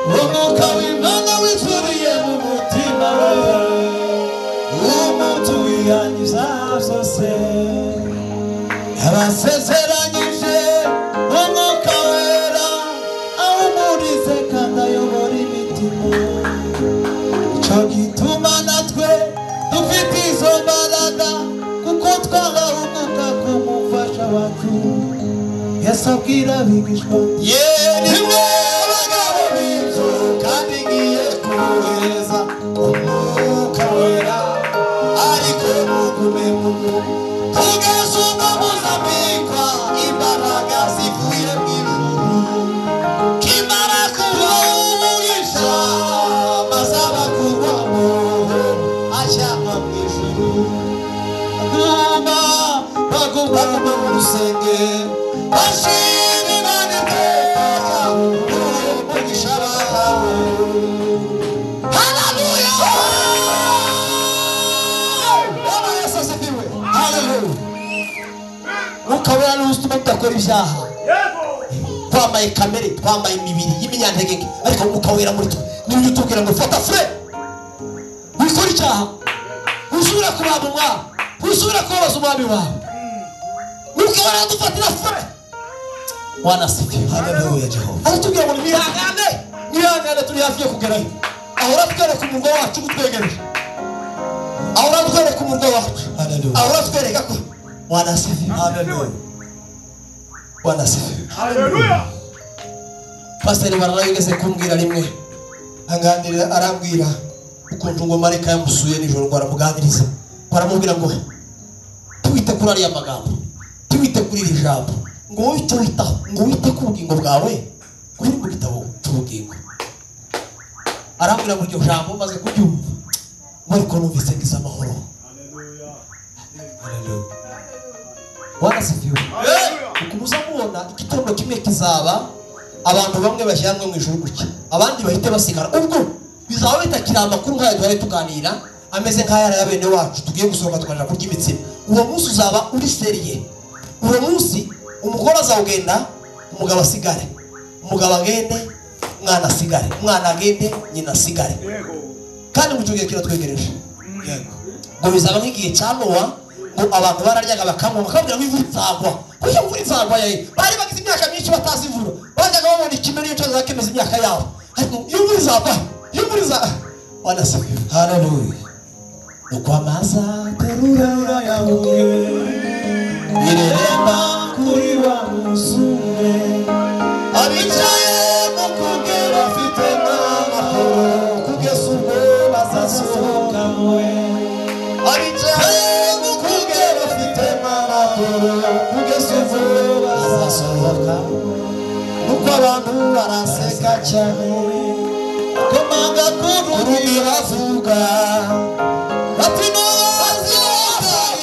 umwuka w'Imana wituriye mu mutima we umuntu wihanye ibyaha byose abasezeranyije umwuka wera awumurize kandi ayobora imitima icyo gituma natwe dufite izo mbaraga kuko twahawe umwuka kumufasha wacu Yesu abwira abigishwa nimwe abagabo b'inzu kandi ngiye kubohereza umwuka wera ariko mugume mugu kugeza ubwo muzambikwa imbaraga zivuye mu ijuru kimara kuba umugisha maze abakurwamo ajyanwa mu ijuru baguma mu rusenge bashima Imana iteka umugisha bahawe haleluya Yesu asifiwe haleluya ukabona n'ubutuma tudakora ibyaha twambaye kamere twambaye imibiri y'iminyantege ariko umwuka wera muri twe niyo utubwira ngo fata fure wikora icyaha wisubira kubamba umwami wisubira kubabaza umwami wawe umwuka wera dufatira fure wanasifiwe haleluya Jehova aratubwira ngo mwihangane turi hafi yo kugerayo ahora twereka umurwa wacu gutwegereje ahora twereka umurwa wacu ahora twereka ko wanasifiwe haleluya wanasifiwe Hallelujah. Pastor Barara yigeze kumbwira rimwe anganirira arambwira ukuntu ngo mareka yamusuye nijoro ngo aramuganiriza baramubwira ngo twite kuri ariya magambo twite kuri iri jambo ngo wite witaho ngo wite ku bugingo bwawe kuri mu gitabo cy'ubugingo arambwira ngo iryo jambo maze kuryumva ngo ariko numvise ngize amahoro wanasifiwe ukubuza mubona igitondo kimwe kizaba abantu bamwe bashyiramo mu ijuru gutya abandi bahite basigara ubwo bizaba bitakira amakuru nk'aya duhaye tuganira ameze nk'aya ya bene wacu tugiye gusohoka tukaja kurya imitsima uwo munsi uzaba uri seriye uwo munsi umugore azawugenda umugabo asigare umugabo agende mwana asigare mwana agende nyina asigare kandi mu cyugiye kiratwegereje ngo bizaba nk'igihe cya Nowa ngo abantu bararyaga bakanywa bakabwira ngo imvura izagwa kuko imvura izagwa yayi bari bagize imyaka myinshi batazi imvura bajyaga babona ikimero cyo zakemeza imyaka yabo ariko imvura izagwa imvura izagwa wanasifiwe haleluya uko amaza terura yawe iremba kuri wa musume abicaye mu kugera afite n'amahoro kugeza ubwo bazasohoka mwe abicaye mu kugera afite n'amahoro kugeza ubwo bazasohoka nuko abantu baraseka cyane komanga kuri biravuga ati nozaza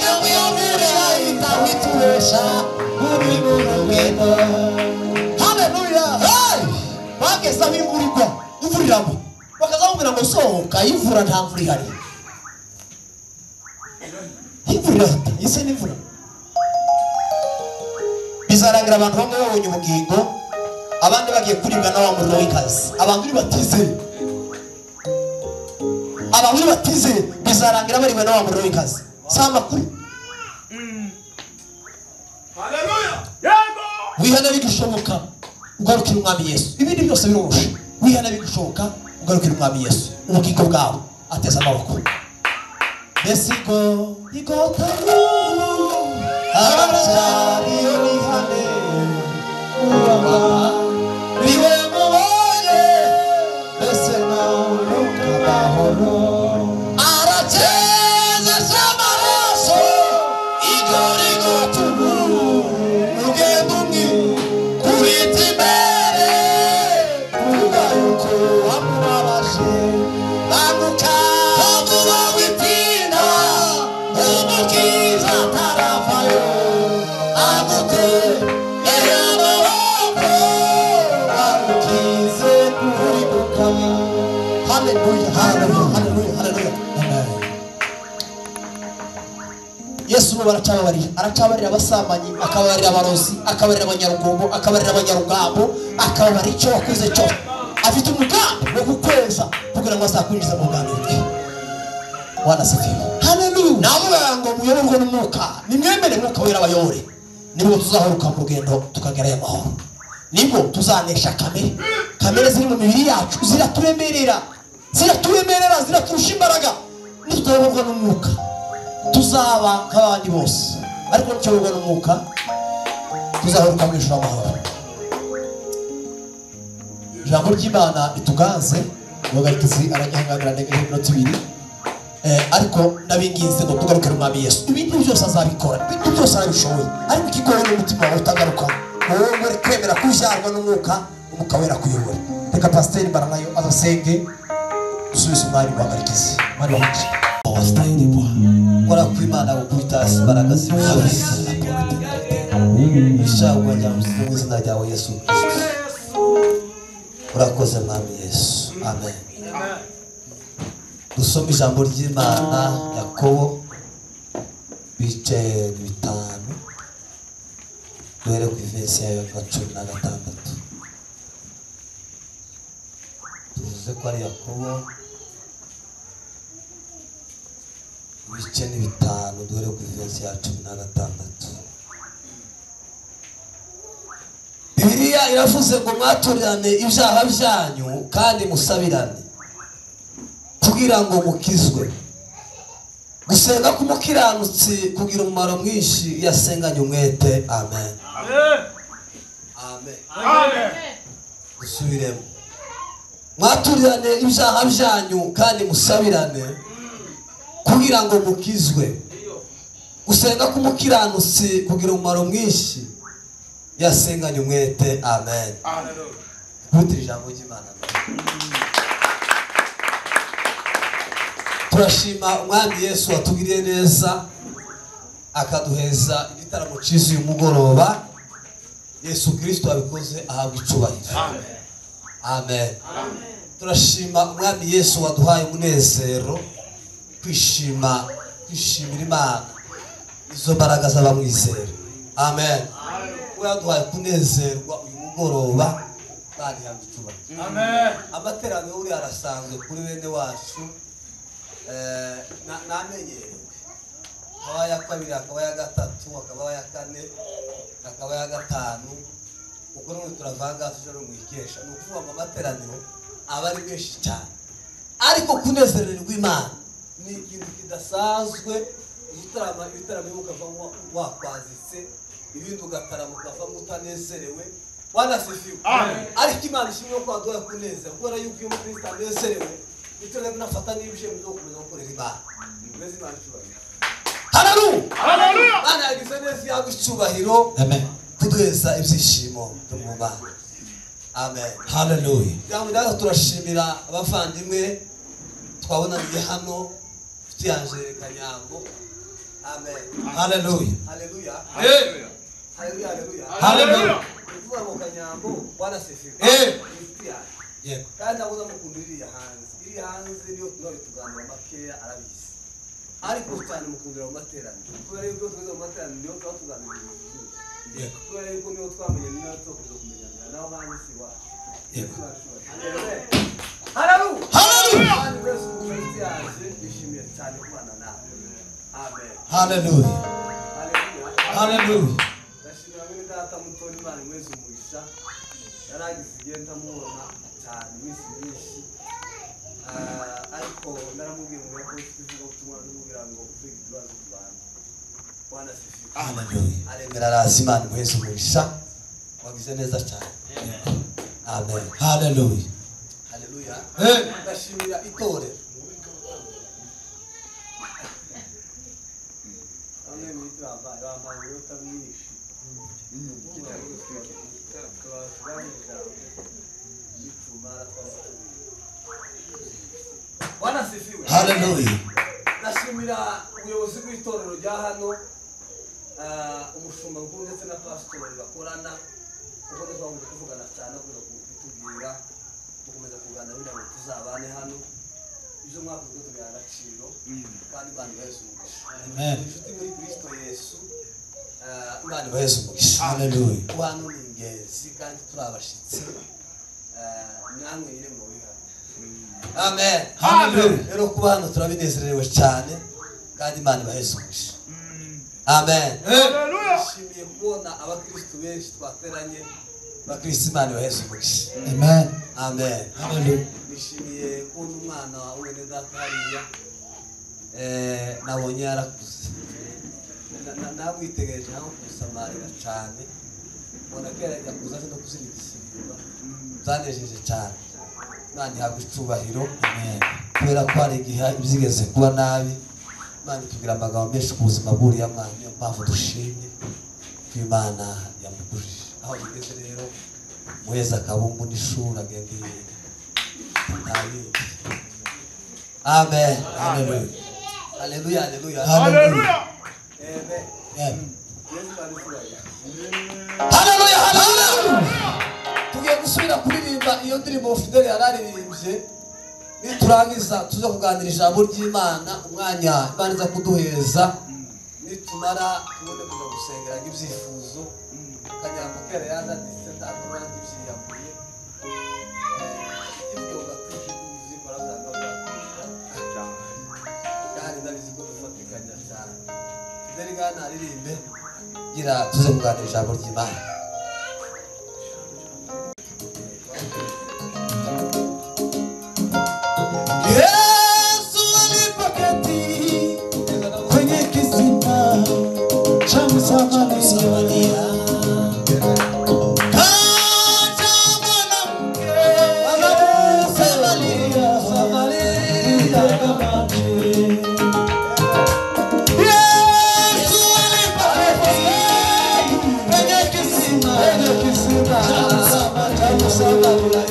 yamuyobera itawituresha muri murugendo haleluya hey bageza bimurigwa imvura iragwa bakazamubwira ngo sohoka imvura nta mvura ihari imvura ise n'imvura bizarangira abantu bamwe babonye ubugingo abandi bagiye kuribwa na wa muriro w'ikazi abantu batizeye abantu batizeye bizarangira baribwa na wa muriro w'ikazi sama kuri haleluya yego wihana bigishoboka ugarukira umwami Yesu ibindi byose biroroshe wihana bigishoboka ugarukira umwami Yesu ubugingo bwawe ateza amaboko besigo igotanu arachari yonihane uramba biwe mubonye bese nawe ukabahoro aracheza samaraso igori gotubu rugendo mwi kubita imbere kuvuga yuko wamubabashe banguka kavuba witina umukiza taravayo agute eyamaboko amukize kuri gukama haleluya haleluya haleluya haleluya Yesu nubu aracabarira abasambanyi akabarira abarozi akabarira abanyarugombo akabarira abanyarugambo akabarira icyo wakoze cyose afite umugambi wo kukweza kugira ngo azakwinjiza mu bwami bwe wanasifiwe haleluya navuga ngo muyoborwe n'umwuka nimwemere mwuka wera abayobore nibwo tuzahoruka mu rugendo tukagerayo amahoro nibwo tuzanesha kamere ziri mu mibiri yacu ziraturemerera ziraturusha imbaraga nituyoborwa n'umwuka tuzaba nk'abandi bose ariko tuyoborwa n'umwuka tuzahoruka mu ijuru amahoro ijambo ry'Imana ituganze Mugarikizi aranyihanganira ndege iminota 2 ariko ndabinginze ngo tugarukire umwami Yesu ibintu byose azabikora ibintu byose arabishoboye ariko ikigoye n'umutima wawe utagaruka wowe muri kwemera kubyarwa n'umwuka umwuka wera kuyobora reka pasiteri Baranayo azasenge dusubize umwari Mugarikizi mari wacu abastayini bwa kora ku Imana gukubita imbaraga z'Imana ishagwa ryamusize mu izina ryawe Yesu urakoze mwami Yesu amen dusome ijambo ry'Imana Yakobo bice 5 duhere ku verse ya 16 tuvuze ko ari Yakobo bice 5 duhere ku verse ya 16 Bibiliya iravuze ngo mwaturane ibyaha byanyu kandi musabirane kugira ngo mukizwe gusenga k'umukiranutsi kugira umumaro mwinshi yasenganye umwete amen amen amen usubiremo mwaturane ibyaha byanyu kandi musabirane kugira ngo mukizwe gusenga k'umukiranutsi kugira umumaro mwinshi yasenganye umwete amen haleluya ijambo ry'Imana turashima umwami Yesu atugiriye neza akaduheza igitaramo cyiza uyu mugoroba. Yesu Kristo abikoze ahabwa icubahiro. Amen. Turashima umwami Yesu waduhaye umunezero, kwishimira Imana, izo mbaraga z'abamwizera. Amen. We yaduhaye kunezerwa uyu mugoroba kandi ahabwa icubahiro. Amen. Amateraniro uri arasanzwe kuri bene wacu, namenyerewe. Akaba ya kabiri, akaba ya gatatu, akaba ya kane, akaba ya gatanu. Uko none turavanga tuje no mwikesha. Ni ukuvuga ngo amateraniro aba ari menshi cyane. Ariko kunezererwa Imana ni ikintu kidasanzwe. Ibitaramo ukavamo wakwazitse, ibindi ugatarama ukavamo utanezerewe. Wanasifiwe. Ariko Imana ishimwe ko aduha kunezera. Kubera yuko iyo Kristo anezerewe, itega binafata n'ibishimwe byo kumenya gukorera Imana. Mwezi Imana cyubahiro. Haleluya. Haleluya. Mana yagize neza yaguha icyubahiro. Amen. Kuduheza ibyishimo byo mu Mana. Amen. Hallelujah. Ndamudaga turashimira abavandimwe twabonaniye hano, tuyanje Kanyambo. Amen. Hallelujah. Haleluya. Haleluya. Haleluya. Haleluya. Hallelujah. Kuvuga ngo Kanyambo Bwana sifiwe. Yego. Kandi abona mukundira hanze. Iri hanze niyo tuganira makeya arabizi. Ariko cyane mukundira mu materaniro. Kubera yuko tuzo mu materaniro niyo tuganira. Yego. Kubera yuko niyo twamenye niyo tuzo kumenyana naho hanze si wa. Yego. Haleluya. Hallelujah. Kandi Yesu Kristo yaje bishimiye cyane kubana nawe. Amen. Hallelujah. Haleluya. Hallelujah. Ndashimira mwene data mutoni Imana mwezi umugisha. Yaragize igenda mubona cyane iminsi myinshi. Ariko naramubwiye ngo ko tuvuga ubutumwa n'ubwira ngo uvuge ikibazo cy'abantu. Bwana sifiwe. Hallelujah. Aremera arazi Imana mwezi umugisha. Wagize neza cyane. Amen. Hallelujah. Haleluya. Ndashimira itorero. Amen. Bambaye iminota myinshi. Bwana sifiwe. Hallelujah. Nashimira ubuyobozi bw'itorero rya hano, umushumba mukuru ndetse na pasitori bakorana, kuko twagomba kuvugana cyane kugira kutubwira dukomeza kuganira kugira ngo tuzabane hano. Ibyo mwakoze tubiha agaciro kandi Imana ibaheze umugisha. Amen. Inshuti muri Kristo Yesu, Imana ibaheze umugisha. Hallelujah. Kuba hano ni ingenzi kandi turi abashyitsi, namwe nyine mubihano. Amen. Hallelujah. Rero kuba hano turabinezerewe cyane kandi Imana ibaheze umugisha. Amen. Haleluya. Nishimiye kubona abakristo benshi twateranye, bakristo Imana ibaheze umugisha. Amen. Amen. Hallelujah. Nishimiye kubona umwana wa wene data hariya, nabonye yarakuze. Namwitegereje nko kumusamarira cyane, mbona ko yakuze azi no kuzira igisirimba. Byanejeje cyane. Imana ihabwa icubahiro. Amen. Kubera ko hari igihe byigeze kuba nabi, Imana itubwira amagambo menshi ku buzima bw'uriya mwana. Niyo mpamvu dushimye ko Imana yamugurije. Aho bigeze rero muheza akabumbu n'ishuri agenda yiga. Amen. Hallelujah. Haleluya. Haleluya. Haleluya. Amen. Amen. Yesu barifuraya. Hallelujah. Hallelujah. Tugiye gusubira kuririmba iyo ndirimbo Fidele yararirimbye. Niturangiza tuze kuganira ijambo ry'Imana, umwanya Imana iza kuduheza. Nitumara tubone kuza gusengera ibyifuzo. Kanyambo kera yanditse ndakora ibyiyamuye. Ibyo gatuje bizikora zangaba. Kandi ndabizi ko dufatikanya cyane. Fidele gana aririmbe gira tuze kuganira ijambo ry'Imana. Yesu alipoketi kwenye kisima cha Msamaria, kaja mwanamke Samaria maji. Yesu alipoketi kwenye kisima cha Msamaria, Samaria,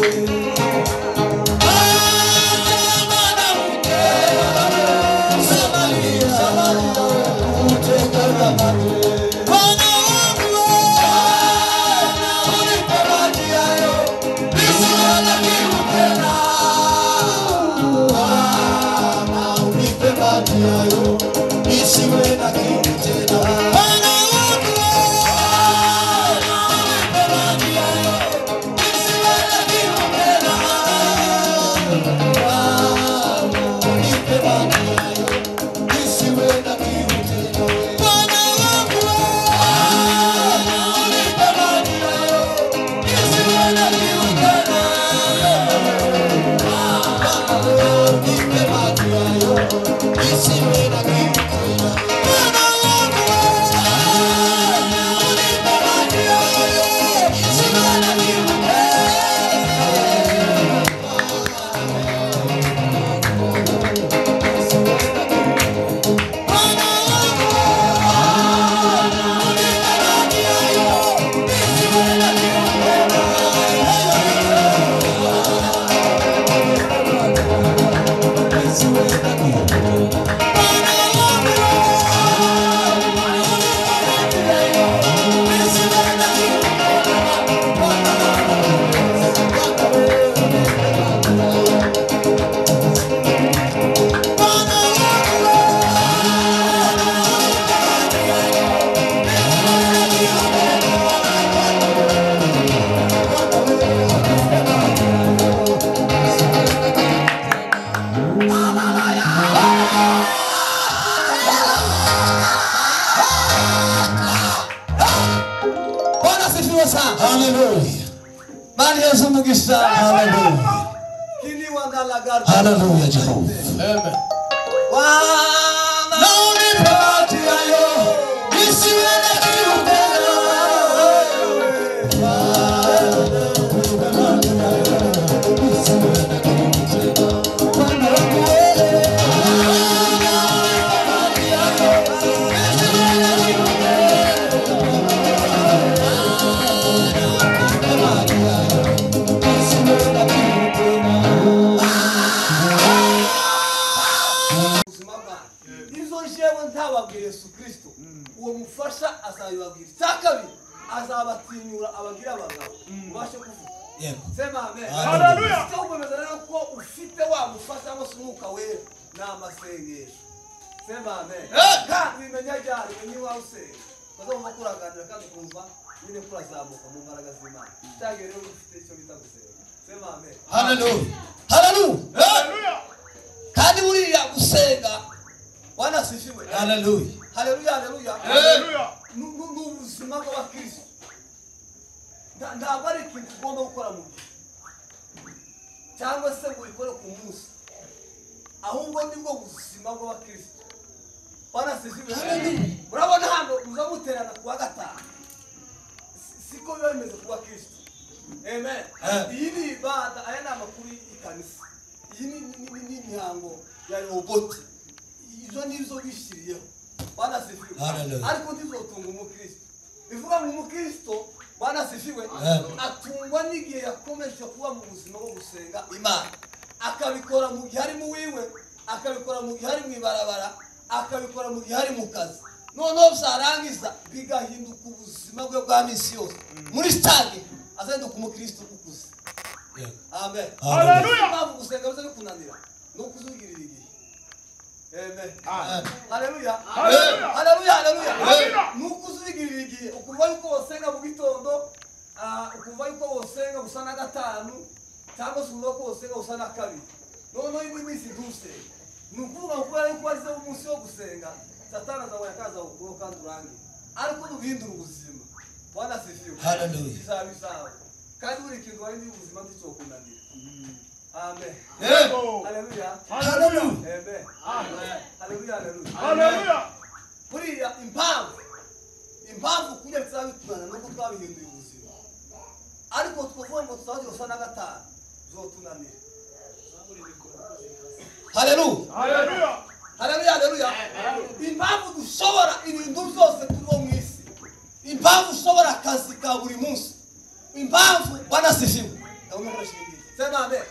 Hallelujah. Mani Yesu mugisha. Hallelujah. Kini wandalagar. Hallelujah, Jehovah. Amen. Wana Naoni bahati yayo isiwe na kiupendo. Yesu Kristo uwo mufasha azayibabwira cyakabi azabatinyura abagira abagabo ubashe kuvuga Yego. sema amen. Hallelujah. Cyo ubemeza rero ko ufite wa mufasha ngo sumuka wera n'amasengesho sema amen. Kandi bimenya cyane ni wawe usenga bazoma kuraganira kandi kumva nyine kurazamuka mu mbaraga z'Imana cyage rero ufite icyo bita gusenga sema amen. Hallelujah. Hallelujah. Hallelujah. Kandi buriya gusenga wana sifiwe. Hallelujah. Hallelujah, hallelujah. Hallelujah. N'ubuzima bw'abakristo ntabwo ari ikintu ugomba gukora mu gihe cyangwa se ngo ubikore ku munsi ahubwo nibwo buzima bw'abakristo banasiziwe. Murabona hano muza muterana kuwa gatanu siko biba bimeze ku bakristo. Amen. Iyi ni ibada, aya ni amakuru y'ikanisa, iyi ni imihango ya roboti, izo nizo bishyiriyeho banasifiwe. Ariko ntizotunga umukristo. Bivuga ngo umukristo banasifiwe atungwa n'igihe yakomeje kuba mu buzima bwo gusenga Imana, akabikora mu gihe ari mu wiwe, akabikora mu gihe ari mu ibarabara, akabikora mu gihe ari mu kazi, noneho byarangiza bigahinduka ubuzima bwe bwa minsi yose. Muri stade azahinduka umukristo ukuze. Amen. Hallelujah. Gusenga bize bikunanira no kuzugirira igihe. Amen. Hallelujah. Hallelujah. Hallelujah. Hallelujah. Hallelujah. Hallelujah. Nukuzugirira igihe ukumva yuko wosenga mu gitondo, ukumva yuko wosenga gusa na gatanu cyangwa se ukumva ko wosenga gusa na kabiri. Noneho iminsi duse nukuvuga ngo kubera yuko arize umunsi wo gusenga Satani azabona kaza ukuro kandi urangi, ariko nuhindura ubuzima Bwana sifiwe. Hallelujah. Bisawa kandi buri kintu wari mu buzima ndicokunanira. Amen. Hallelujah. Hallelujah. Amen. Amen. Hallelujah. Hallelujah. Hallelujah. Buriya impamvu kujya bizabitunana nuko twabihinduye ubuzima, ariko twavuga ngo tuzaje gusa na gatanu zotunanira. Hallelujah. Hallelujah. Hallelujah. Hallelujah. Impamvu dushobora ibintu byose turiho mu isi, impamvu ushobora akazi ka buri munsi, impamvu banasifiwe. Sema amen.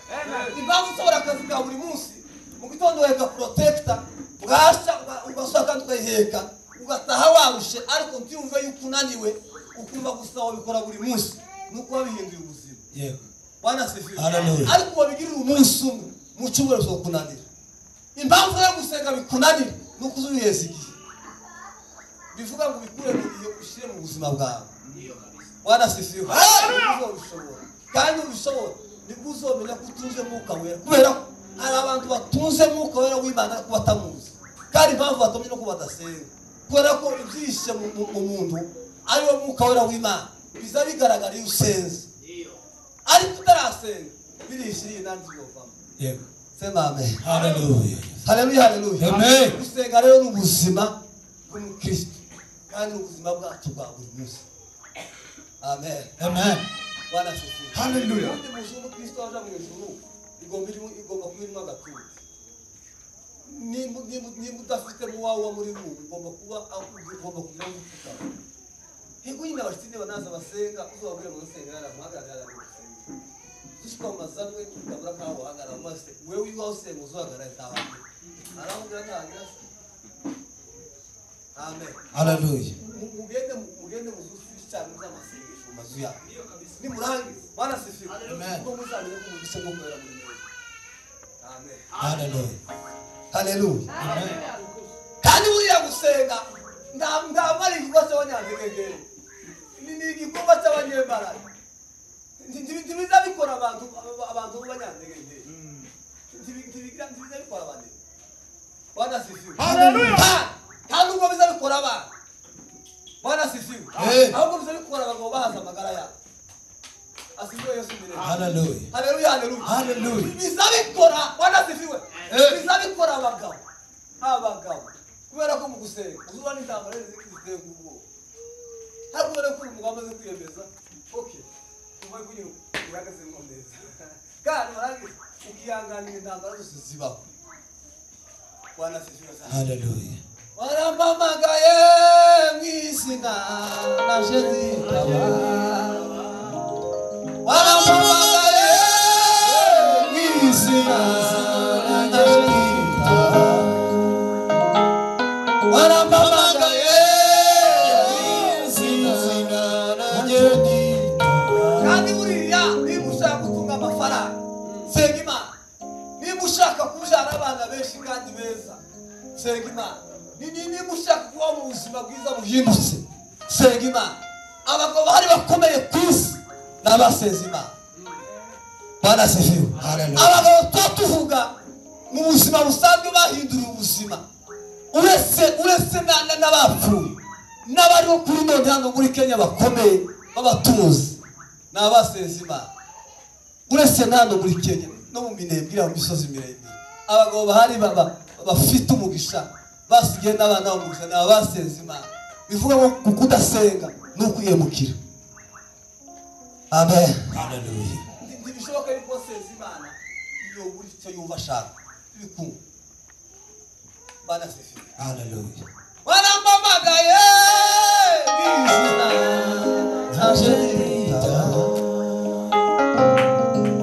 Impamvu ushobora akazi ka buri munsi, mu gitondo weka protector bwasha ugasaka kandi ukayiheka ugataha warushe, ariko ntiwumve yuko unaniwe, ukumva gusa wabikora buri munsi, nuko wabihinduye ubuzima. Yego. Banasifiwe. Hallelujah. Ariko wabigirira umunsi umwe mu cyumweru zo kunanira. Impamvu yo gusenga bikunanira nuko uzubiheza igihe, bivuga ngo bikure mu gihe ushyire mu buzima bwawe. Banasifiwe. Uzobishobora kandi ubishobora nibwo uzomenya ko utunze mwuka wera, kubera ko hari abantu batunze mwuka wera w'Imana ariko batamuzi, kandi impamvu batomye no kuba badasenga kubera ko ibyishe mu muntu ari wo mwuka wera w'Imana biza bigaragara iyo usenze, ariko utarasenga birishiriye nanzi yovamo. Yego. Sema amen. Hallelujah. Haleluya, haleluya. Amen. Gusenga rero ni ubuzima bw'umukristo kandi ni ubuzima bwacu bwa buri munsi. Amen. Amen. Bwana asifiwe. Hallelujah. Ubundi mu ijuru Kristo aje mu ijuru igomba kuba irimo agatuza. Nimba udafite mu wawe wa muri rubu ugomba kugira umufuka. Hego nyine abashitsi banaza basenga uzababwira mu gusenga yaramuhagarara gusenga. Dushika mu mazamwe ukabura kaho hagara amaze wewe wiwa usenga uzahagarara taha. Arahungira ntagira. Amen. Hallelujah. Mugende muzusi cyane z'amasengesho mazuya. Ni murangi Bwana asifiwe. Amen. Ngo muzabire ko mubise ngo kwera muri mwe. Amen. Hallelujah. Haleluya. Amen. Kandi buriya gusenga ndamara igikorwa cy'abanyantege ni igikorwa cy'abanyembara ntibiza bikora abantu b'abanyantege ntibiza bikora abantu Bwana asifiwe. Hallelujah. Kandi ubwo biza bikora abantu Bwana asifiwe. Ahubwo biza bikora abagabo bahaza amagara yabo. Asifiwe Yesu mbere. Hallelujah. Haleluya, haleluya. Hallelujah. Biza bikora Bwana asifiwe. Biza bikora abagabo kubera ko mu gusenga uzuba n'intambara z'ikizite ngugo hari kubera ko umugabo amaze kwiyemeza okay umwe kunyura yagaze mu neza kandi barangiza ukihanganira intambara zose zibaho Bwana asifiwe sana. Hallelujah. Warampamagaye mw'izina naje nitaba warampamagaye mw'izina naje nitaba warampamagaye mw'izina naje nitaba. Kandi buriya niba ushaka gutunga amafaranga senga Imana. Niba ushaka kubyara abana benshi kandi beza senga Imana. Niba ushaka kuba mu buzima bwiza buhindutse senga Imana. Abagabo bahari bakomeye ku isi n'abasenze Imana. Bwana asifiwe. Abagabo tuba tuvuga mu buzima busanzwe bahindura ubuzima uretse n'abapfuye n'abariho kuri none hano muri Kenya bakomeye b'abatuzi n'abasenze Imana. Uretse n'hano muri Kenya no mu minembwe mu misozi miremire abagabo bahari bafite umugisha basigiye n'abana b'umugisha n'abasenze Imana. Bivuga ngo kudasenga ni ukwiyemukira. Amen. Hallelujah. Ntibishoboka yuko wasenze Imana iyo buri cyo yumva ashaka bikumva. Bwana asifiwe. Hallelujah. Warampamagaye mw'izina naje nitaba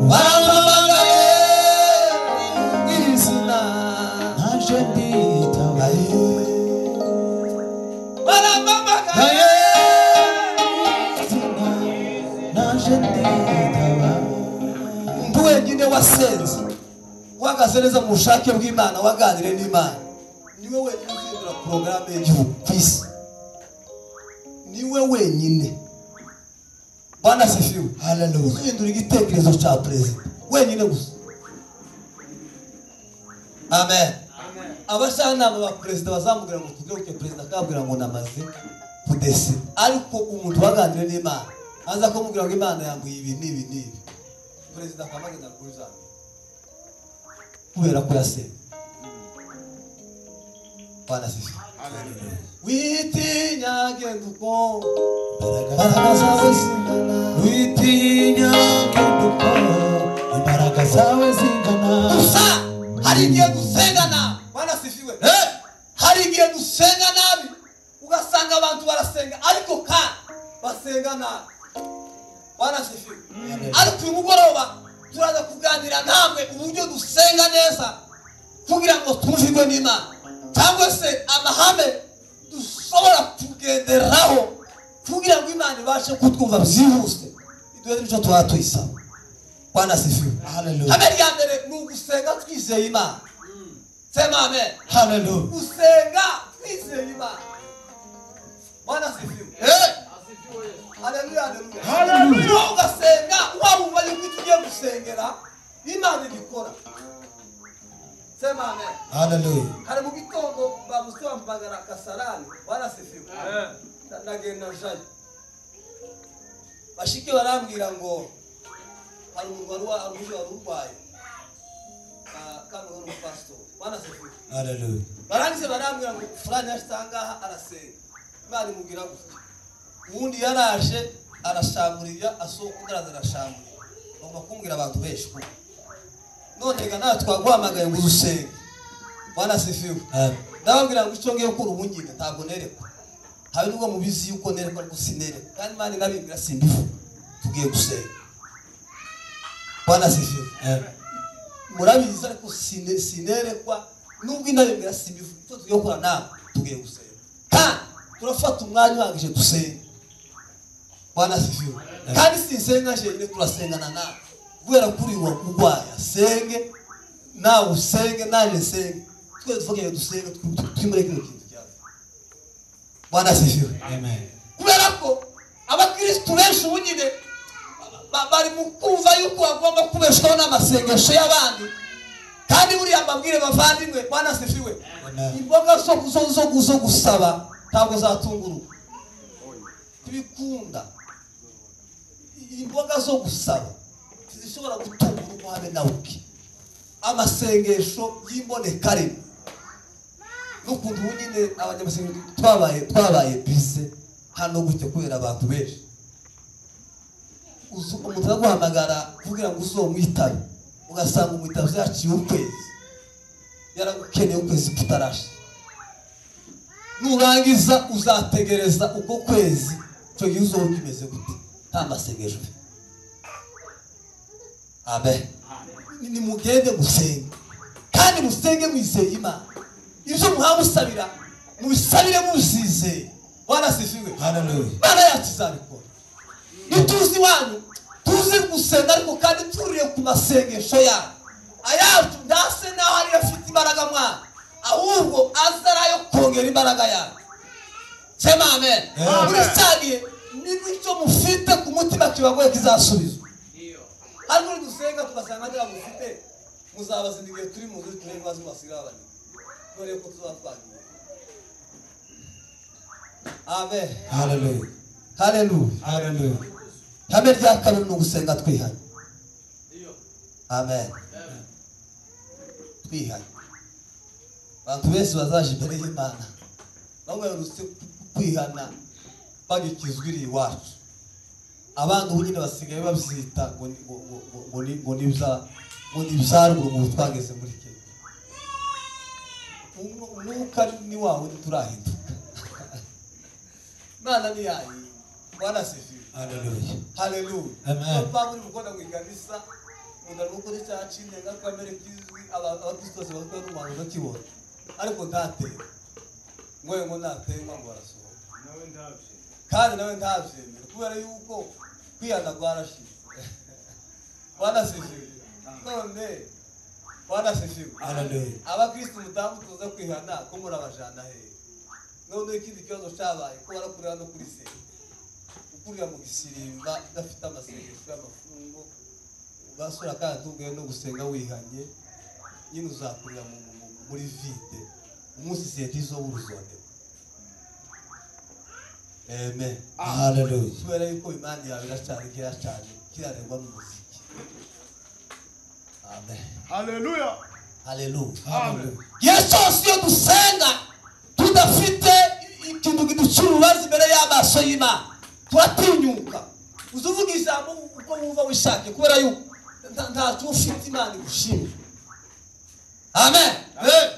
warampamagaye mw'izina naje nitaba warampamagaye mw'izina naje nitaba. Umuntu wenyine wasenze uhagaze neza mu bushake bw'Imana waganire n'Imana niwe wenyine uzindura porogaramu y'igihugu ku isi. Niwe wenyine. Bwana asifiwe. Hallelujah. Uzindura igitekerezo cya perezida wenyine gusa. Amen. Abashanama ba perezida bazamubwira ngo tugire uke perezida akabwira ngo namaze kudesida. Ariko umuntu waganire n'Imana aza kumubwira ngo Imana yambuye ibi n'ibi perezida akamagenda kuri zambi kubera ko yasenze. Bwana asifiwe. Witinya genda uko imbaraga zawe zingana. Witinya genda uko imbaraga zawe zingana. Gusa hari igihe dusenga nabi. Bwana asifiwe. Hari igihe dusenga nabi ugasanga abantu barasenga ariko kandi basenga nabi. Bwana asifiwe. Ariko uyu mugoroba turaza kuganira namwe uburyo dusenga neza kugira ngo twumvigwe n'Imana cyangwa se amahame dushobora kugenderaho kugira ngo Imana ibashe kutwumva byihuse iduhe n'icyo tuba tuyisaba. Bwana asifiwe. Hallelujah. Amen. Ya mbere ni ugusenga twizeye Imana. Sema amen. Hallelujah. Gusenga twizeye Imana. Bwana asifiwe. Haleluya, haleluya. Hallelujah. Ugasenga warumva yuko tugiye gusengera Imana ibikora. Sema amen. Hallelujah. Hari mu gitondo bamusaba mpagara Kasarani. Bwana asifiwe. Ndagenda njaye. Bashiki barambwira ngo hari umuntu wari urwaye ngo pastor bana se Hallelujah. barangize barambwira ngo fulani yasanga arasenga Imana imubwira gutya ubundi yaraje arashamurira asohoka ugaragara arashamurira bagomba kumbwira abantu benshi ko none ga nawe twaguhamagaye ngo usenge bana sifiwe ndababwira ngo icyo ngiye gukora ubu nyine ntabwo nerekwa habe nubwo mubizi yuko nerekwa ariko sinerekwa kandi Imana inabibwira simbivu tugiye gusenga bana sifiwe murabizi ariko sinerekwa nubwo inabibwira simbivu icyo tugiye gukora nawe tugiye gusenga kandi turafata umwanya uhagije dusenge bana sifiwe kandi sinsenga jenyine turasengana nawe kubera kuri wa kurwaya senge nawe usenge naje senge twe tuvuge dusenge twimure kino kintu cyawe bwana sifiwe Amen. kubera ko abakristo benshi ubunyine bari mu kumva yuko bagomba kubeshwaho n'amasengesho y'abandi kandi buriya mbabwire bavandimwe bwana sifiwe imboga zo gusaba ntabwo zatunguru tubikunda imboga zo gusaba zishobora gutungura umwabe nawe uke amasengesho y'imbonekare n'ukuntu nyine abanyamasengesho twabaye bize hano gutya kubera abantu benshi umuntu araguhamagara kugira ngo uzomwitabe ugasanga umwitabe yaciye ukwezi yaragukeneye ukwezi kutarashe nurangiza uzategereza uko kwezi cyo gihe uzoba kimeze gute nta masengesho. Amen. Ni mugende musenge kandi musenge mwizeye Imana ibyo muhamusabira mubisabire muzize bwana sifiwe. Hallelujah. Bana yakizabikora nituzi wanyu tuzi gusenga ariko kandi turiye ku masengesho ya ayacu ndase naho ari afite imbaraga mwana ahubwo azarayo kongera imbaraga ya sema amen. Urisagiye n'icyo mufite ku mutima kibagoye kizasubizwa. Hano dusenga tugasanga ngira mufite muzabaza igihe turi mu nzu tureba bazi masigabane dore ko tuzatwagiye. Amen. Hallelujah. Hallelujah. Hallelujah. Hame rya kabiri no gusenga twihanye. Amen. Twihanye. Bantu bese bazaje imbere y'Imana. Bamwe baruse kwihana bagikizwiri iwacu. Abantu ubunyine basigaye babyita ngo nibzaruguru mu twageze muri Kenya. Umwuka ni wawe turahinduka. Mana ni yayi. Bwana sifiwe. Hallelujah. Hallelujah. Amen. Pabuli mukona mu ikanisa mudalukuri cyacine ngakamere kizwi abakristo bose bakora n'umuntu nakibona ariko ntateye ngo natenga ngo arasohoka nawe ndabye kandi nawe ndabyemera kubera yuko kwihana gwarashize. Bwana sifiwe. None Bwana sifiwe. Hallelujah. Abakristo mutamutuza kwihana ko murabajana he none ikindi kibazo cyabaye ko barakurira no kuri se ukurira mu gisirimba udafite amasengesho y'amafungo ugasura kandi tubwiye no gusenga wihanye nyine uzakurira muri vide umunsi senti zo uruzone. Amen. Hallelujah. Kubera yuko Imana yawe iracari kirarengwa n'umuziki. Amen. Hallelujah. Hallelujah. Hallelujah. Yesu siyo dusenga tudafite ikintu kiducurubaza imbere y'amaso y'Imana turatinyuka uzuvuga ijambo uko wumva wishake kubera yuko nta ufite Imana igushimira. Amen.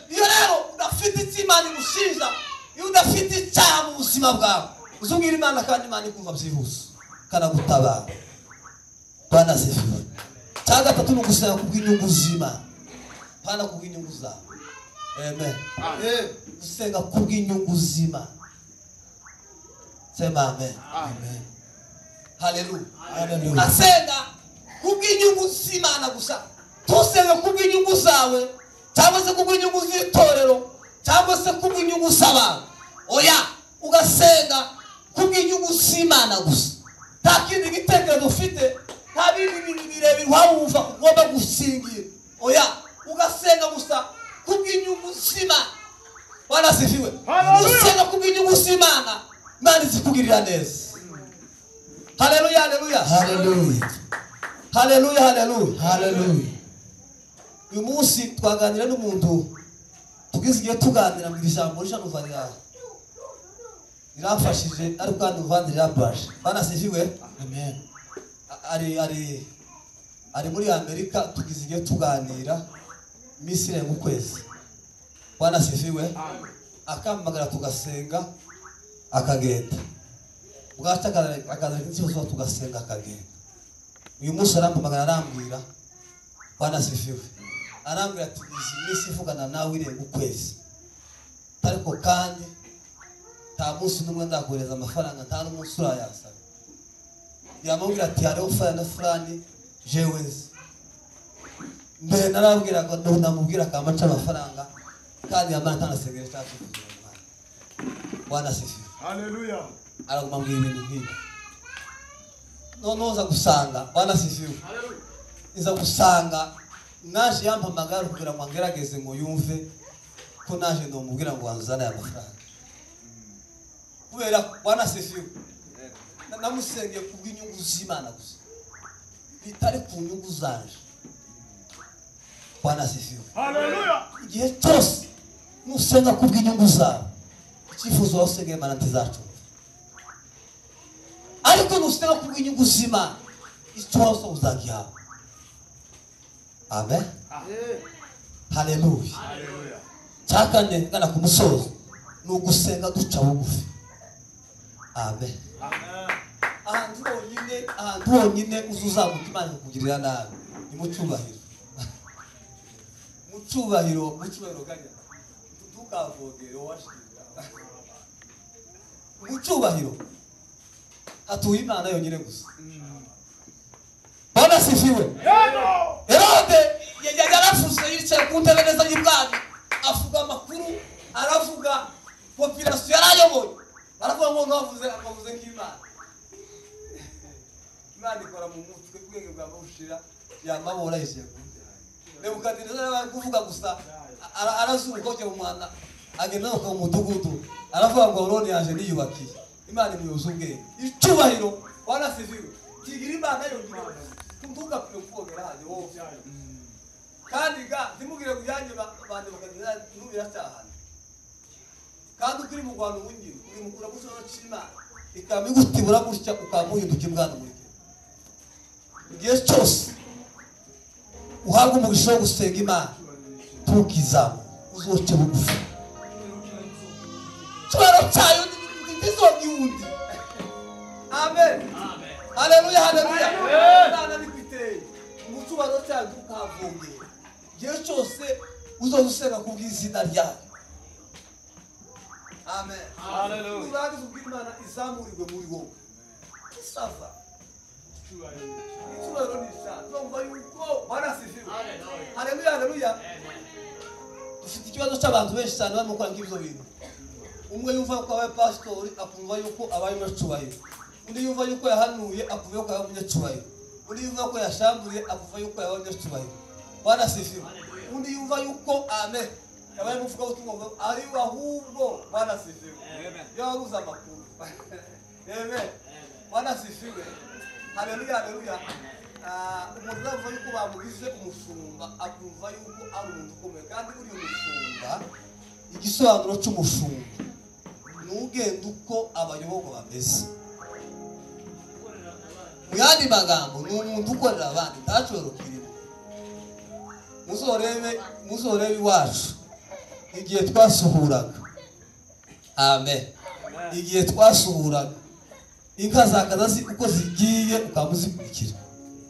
Iyo rero udafite Imana igushinja iyo udafite icyaha mu buzima bwawe uzubwira Imana kandi Imana ikumva byihuse kanagutabara. Bwana sifiwe. Cya gatatu ni ugusenga kubw'inyungu z'Imana pana kubw'inyungu zawe. Amen. Gusenga kubw'inyungu z'Imana. Sema amen. Amen. Hallelujah. Hallelujah. Nasenga kubw'inyungu z'Imana gusa. Tusenga kubw'inyungu zawe cyangwa se kubw'inyungu z'itorero cyangwa se kubw'inyungu z'abantu. Oya, ugasenga kubw'inyungu z'Imana gusa. Nta kindi gitekerezo ufite, nta bindi birebire wumva ugomba gusingira. Oya, ugasenga gusa kubw'inyungu z'Imana. Bwana sifiwe. Usenga kubw'inyungu z'Imana, Imana izikugirira neza. Hallelujah, hallelujah. Hallelujah. Hallelujah, hallelujah. Hallelujah. uyu munsi twaganira n'umuntu tugize igihe tuganira mu ijambo rishanuva rirafashije ariko kandi uvanze rirabasha bana sifiwe amen ari muri Amerika tugize igihe tuganira iminsi irenga ukwezi bana sifiwe akampamagara tugasenga akagenda bwaca akazana ikibazo tugasenga akagenda uyu munsi arampamagara arambwira bana sifiwe arambwira ati izi minsi ivugana nawe irenga ukwezi ariko kandi nta munsi n'umwe ndakohereza amafaranga nta n'umunsi urayasaba yamubwira ati hariho fana fulani jewe nzi mbere narabwira ngo ndamubwira akamaca amafaranga kandi yamara ntanasengere cyangwa kugira umwana bwana sifiwe haleluya araguma mbwira ibintu nk'ibi noneho uza gusanga bwana sifiwe iza gusanga naje yampamagara kugira ngo ngerageze ngo yumve ko naje ndamubwira ngo wanzane aya mafaranga kubera bwana sifiwe namusengeye kubw'inyungu z'Imana gusa bitari ku nyungu zanje bwana sifiwe haleluya igihe cyose nusenga kubw'inyungu zawe icyifuzo wasengeye Imana ntizacumva ariko nusenga kubw'inyungu z'Imana icyo wose uzagihabwa amen haleluya haleluya cyakane ngana ku musozo ni ugusenga duca bugufi amen ahantu honyine uzuzamuka Imana kukugirira nabi ni mu cyubahiro mu cyubahiro ganya tukavogere washinga mu cyubahiro hatuye Imana yonyine gusa bwana sifiwe Herode yarafuze yicaye ku ntebe neza y'ibwami avuga amakuru aravuga population yarayoboye aravuga ngo avuze nk'Imana Imana ikora mu mutwe ubwenge bwa bushira yamabora yise Nebukadinezari kuvuga gusa arazuko cyo umwana agenda no mu mudugudu aravuga ngo Aroni yaje niyubakiye Imana imuyuza ubwenge icubahiro bwana sifiwe kigira Imana yongera tunduka kwogera haje wowe kandi ga ndimugire kujyanye bande bakagenda nubira cyahana kandi ukiri mu Rwanda ubungiro uri mukura gusoro cy'Imana ikamigutibura gutya ukamuhinduka imbwana muri igihe cyose uhabwa umugisha wo gusenga Imana tukizamu uzoce bugufi cyaro cyayo ndizogiundi amen haleluya haleluya Imana nikwiteye umucubaro cyayo tukavunge igihe cyose uzogusenga kubw'izina ryayo amen haleluya uzagize ubw'Imana izamurirwe muri wowe isava icyubahiro ni cyane numva yuko barasifiwe haleluya haleluya dufite ikibazo cy'abantu benshi cyane barimo gukora nk'ibyo bintu umwe yumva ko abaye pasitori akumva yuko abaye umunyacubahiro undi yumva yuko yahanuye akumva yuko yabaye umunyacubahiro undi yumva ko yashamburiye akumva yuko yabaye umunyacubahiro barasifiwe undi yumva yuko amen yabaye umuvuga ubutumwa ari ahubwo barasifiwe yaruza amakuru amen barasifiwe haleluya haleluya umuntu avuga yuko bamugize umushumba akumva yuko ari umuntu ukomeye kandi uri umushumba igisobanuro cy'umushumba n'ugenda uko abayobogo bameze mu yandi magambo ni umuntu ukorera abandi ntacoro kirimo muzorebe iwacu igihe twasuhuraga amen igihe twasuhuraga inka zakaza uko zigiye ukamuzikurikira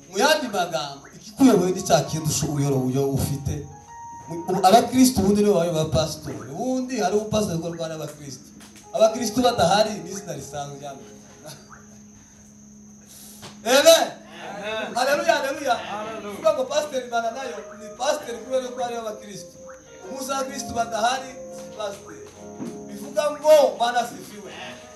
mu yandi magambo ikikuyoboye ni cya kintu ushobora ufite abakristo ubundi nibo babaye abapasitori ubundi hari ubupasitori bwo rwanda abakristo badahari n'izina risanzwe cyane haleluya haleluya kuvuga ngo pasiteri Imana nayo ni pasiteri kubera ko hariho abakristo umunsi abakristo badahari pasiteri bivuga ngo banasifiwe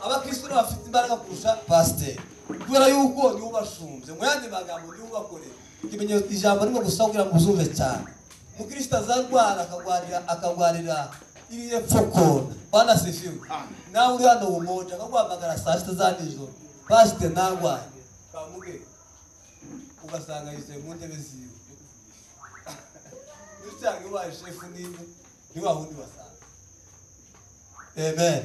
abakristo bafite imbaraga kurusha pasiteri kubera yuko niwe ubashumbye mu yandi magambo niwe ubakorera ikimenyetso ijambo rimwe gusa kugira ngo uzumve cyane umukristo azarwara akagwarira iriye pfokona banasifiwe nawe uri hano umoja akaguhamagara saa sita za nijoro pasiteri ntarwaye kamuge ugasanga yicaye mu ntebe ziwe cyangwa ubaye shefu ninde ni wa wundi basanga. Amen.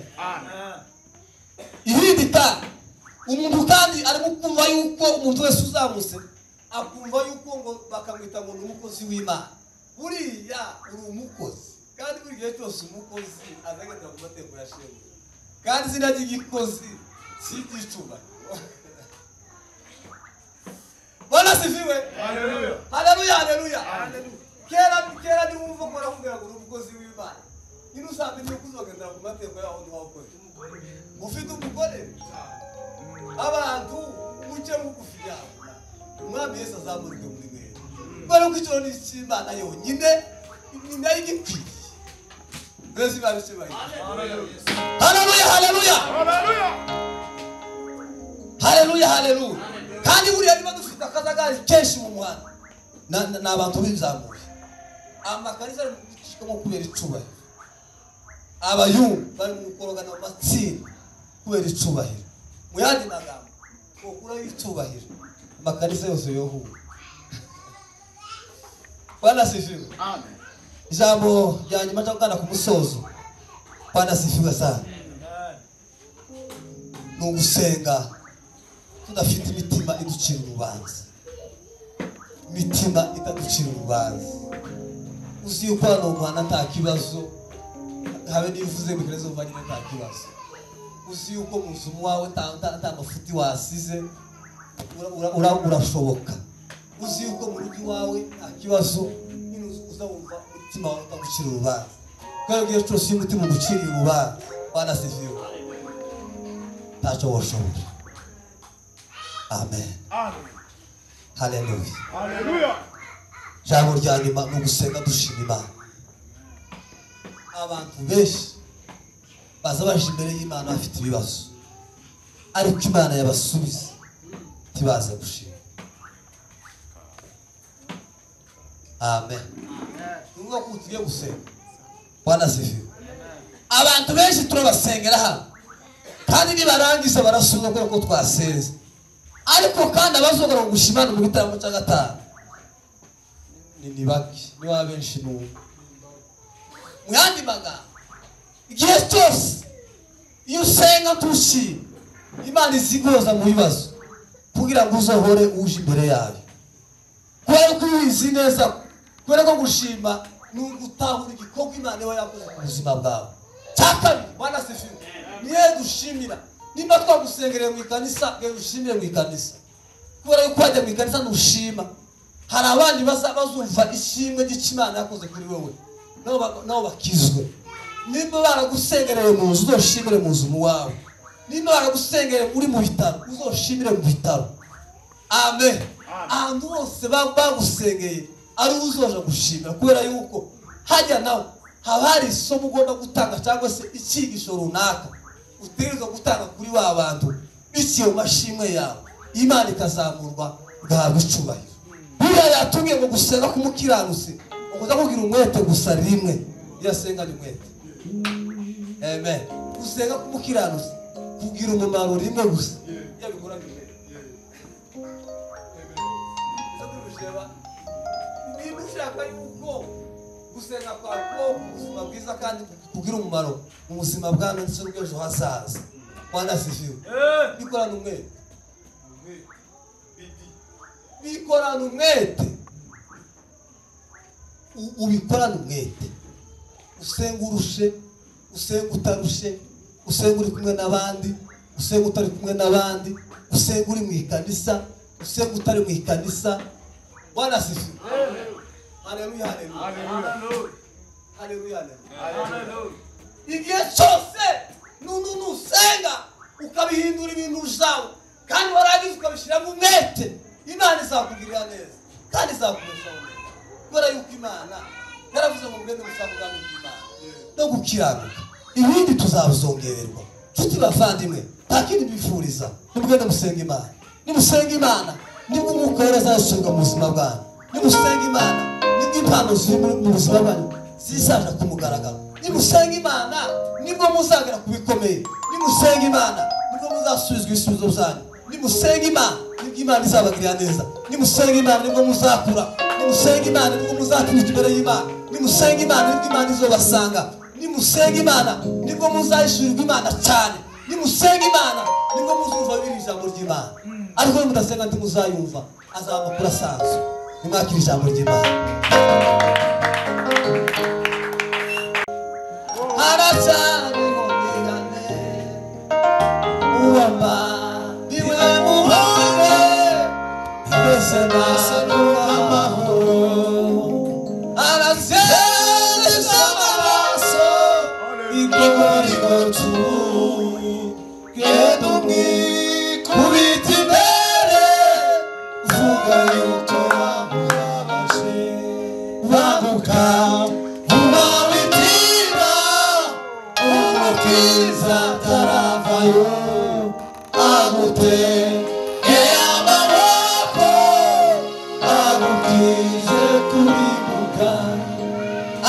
Ibindi kandi umuntu kandi arimo kumva yuko umuntu wese uzamuse akumva yuko ngo bakamwita ngo umukozi w'Imana. Buriya uri umukozi kandi buri gihe cyose umukozi azagendera ku mategeko ya shefu kandi izina ry'igikozi si igicuba. Bwana sifiwe. Haleluya. Haleluya, haleluya. Kera ni wumva ko nakubwira ngo umukozi w'Imana. Ino usambe ni kuzogendera ku mategeko yaho ni wakoze. Ufite umugore abantu muke mugufi yawe. Umwami Yesu azamurike muri mwe. Bwana kwiciro ni Imana yonyine ni nayo igikwiye. Yesu barishibaye. Haleluya. Haleluya, haleluya. Haleluya, haleluya. Kandi buriya niba dufite akazagari kenshi mu muhanda na abantu b'inzamuye amakanisa ari mu kubera icubahiro abayumva bari mu korogana mu matsinda kubera icubahiro mu yandi magambo kokura y'icubahiro amakanisa yose yohuye. Bwana sifiwe. Amen. Ijambo rya nyuma cyangwa ku musozo. Bwana sifiwe sana. Ni ugusenga tudafite imitima iducira urubanza. Imitima itaducira urubanza. Uzi yuko hano umwana nta kibazo habe nivuze bikereza umvanyine nta kibazo. Uzi yuko mu nzu wawe nta mafuti wasize urashoboka. Uzi yuko mu rugo wawe nta kibazo uzawumva umutima wawe utagucira urubanza. Kandi igihe cyose umutima ugucira urubanza Bwana sifiwe ntacyo washobora. Amen. Amen. Haleluya. Haleluya. Jambo rya nyuma no gusenga dushima Imana. Abantu benshi baza baje imbere y'Imana bafite ibibazo. Ariko Imana yabasubiza tibaza gushima. Amen. Nuko kutuye gusenga. Bwana sifiwe. Abantu benshi turabasengera hano. Kandi nibarangiza barasubira ko twasenze. Ariko kandi abazogora gushimana mu gitaramo cya gatanu ni baki ni wa benshi no mu yandi magambo igihe cyose iyo usenga tushima Imana izigoza mu bibazo kugira ngo uzohore uje imbere yayo kubera ko uyizi neza kubera ko gushima ni ugutahura igikorwa Imana iba yakoze mu buzima bwawe. Cyakabiri Bwana sifiwe niye dushimira nimba twagusengereye mu ikanisa nge ushimire mu ikanisa kubera yuko wajya mu ikanisa nushima hari abandi bazumva ishimwe ry'Imana yakoze kuri wewe nabo bakizwe. Nimba baragusengereye mu nzu uzoshimire mu nzu wawe. Nimba baragusengereye uri mu bitaro uzoshimire mu bitaro. Amen. Abantu bose bagusengeye ari uzoja gushimira kubera yuko hajya nawe haba hari isomo ugomba gutanga cyangwa se icyigisho runaka utegerezwa gutanga kuri wa bantu biciye mu mashimwe yawe Imana ikazamurwa gahabwa icubahiro. Buriya yatumye ngo gusenga kumukiranutse ukuza kugira umwete gusa rimwe yasenganye umwete. Amen. Gusenga kumukiranutse kugira umumaro rimwe gusa yabikora rimwe. Ni ushaka yuko gusenga kwawe ubuzima bwiza kandi kugira umumaro mu buzima bwawe ndetse n'ejo hazaza. Bwana sifiwe. Bikorana umwete. Bikorana umwete. Ubikorana umwete. Usenga urushe, usenga utarushe, usenga uri kumwe n'abandi, usenga utari kumwe n'abandi, usenga uri mu ikanisa, usenga utari mu ikanisa. Bwana sifiwe. Haleluya, haleluya. Haleluya. Haleluya. Haleluya. Igihe cyose nusenga ukabihindura ibintu uzawe kandi waragize ukabishiramo umwete Imana izakugirira neza kandi izakureshaho neza kubera yuko Imana yaravuze ngo mwende musabugane bw'Imana no gukiranuka ibindi tuzabuzongererwa. Nshuti bavandimwe nta kindi bifuriza nimugende musenga Imana. Nimusenga Imana nibwo umwuka wera azasubira mu buzima bwanyu. Nimusenga Imana nibwo impano ziri mu buzima bwanyu zizaja ku mugaragaro. Nimusenga Imana nibwo muzagera ku bikomeye. Nimusenga Imana nibwo muzasubizwa ibisubizo byanyu. Nimusenga Imana nibwo Imana izabagirira neza. Nimusenga Imana nibwo muzakura. Nimusenga Imana nibwo muzatinyuka imbere y'Imana. nimusenga Imana nibwo Imana izobasanga, nimusenga Imana nibwo muzayishurirwa Imana cyane, nimusenga Imana nibwo muzumva biri ijambo ry'Imana. Ariko mudasenga ntimuzayumva, azaba amakuru asanzwe. Nimwakira ijambo ry'Imana. Aracyariho nigane uwamba niwe muhore mbese nasanuka amahoro. Aracyariho amaraso igorigoro genda umwikubita imbere uvuga yuko wamubabaje. Banguka vuba witinda umukiza ataravayo agutege amaboko agukije kurimbuka.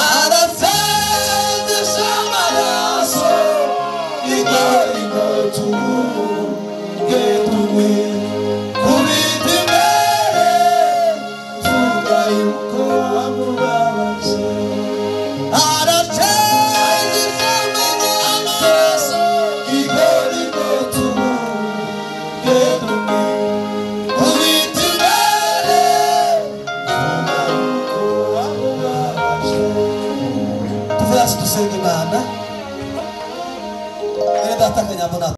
Arasendesha amaraso igorigoro genda umwikubita imbere uvuga yuko wamubabaje. Arasendesha amaraso igorigoro genda umwikubita imbere uvuga yuko wamubabaje. Tuvuze dusenga Imana. Data kanyabona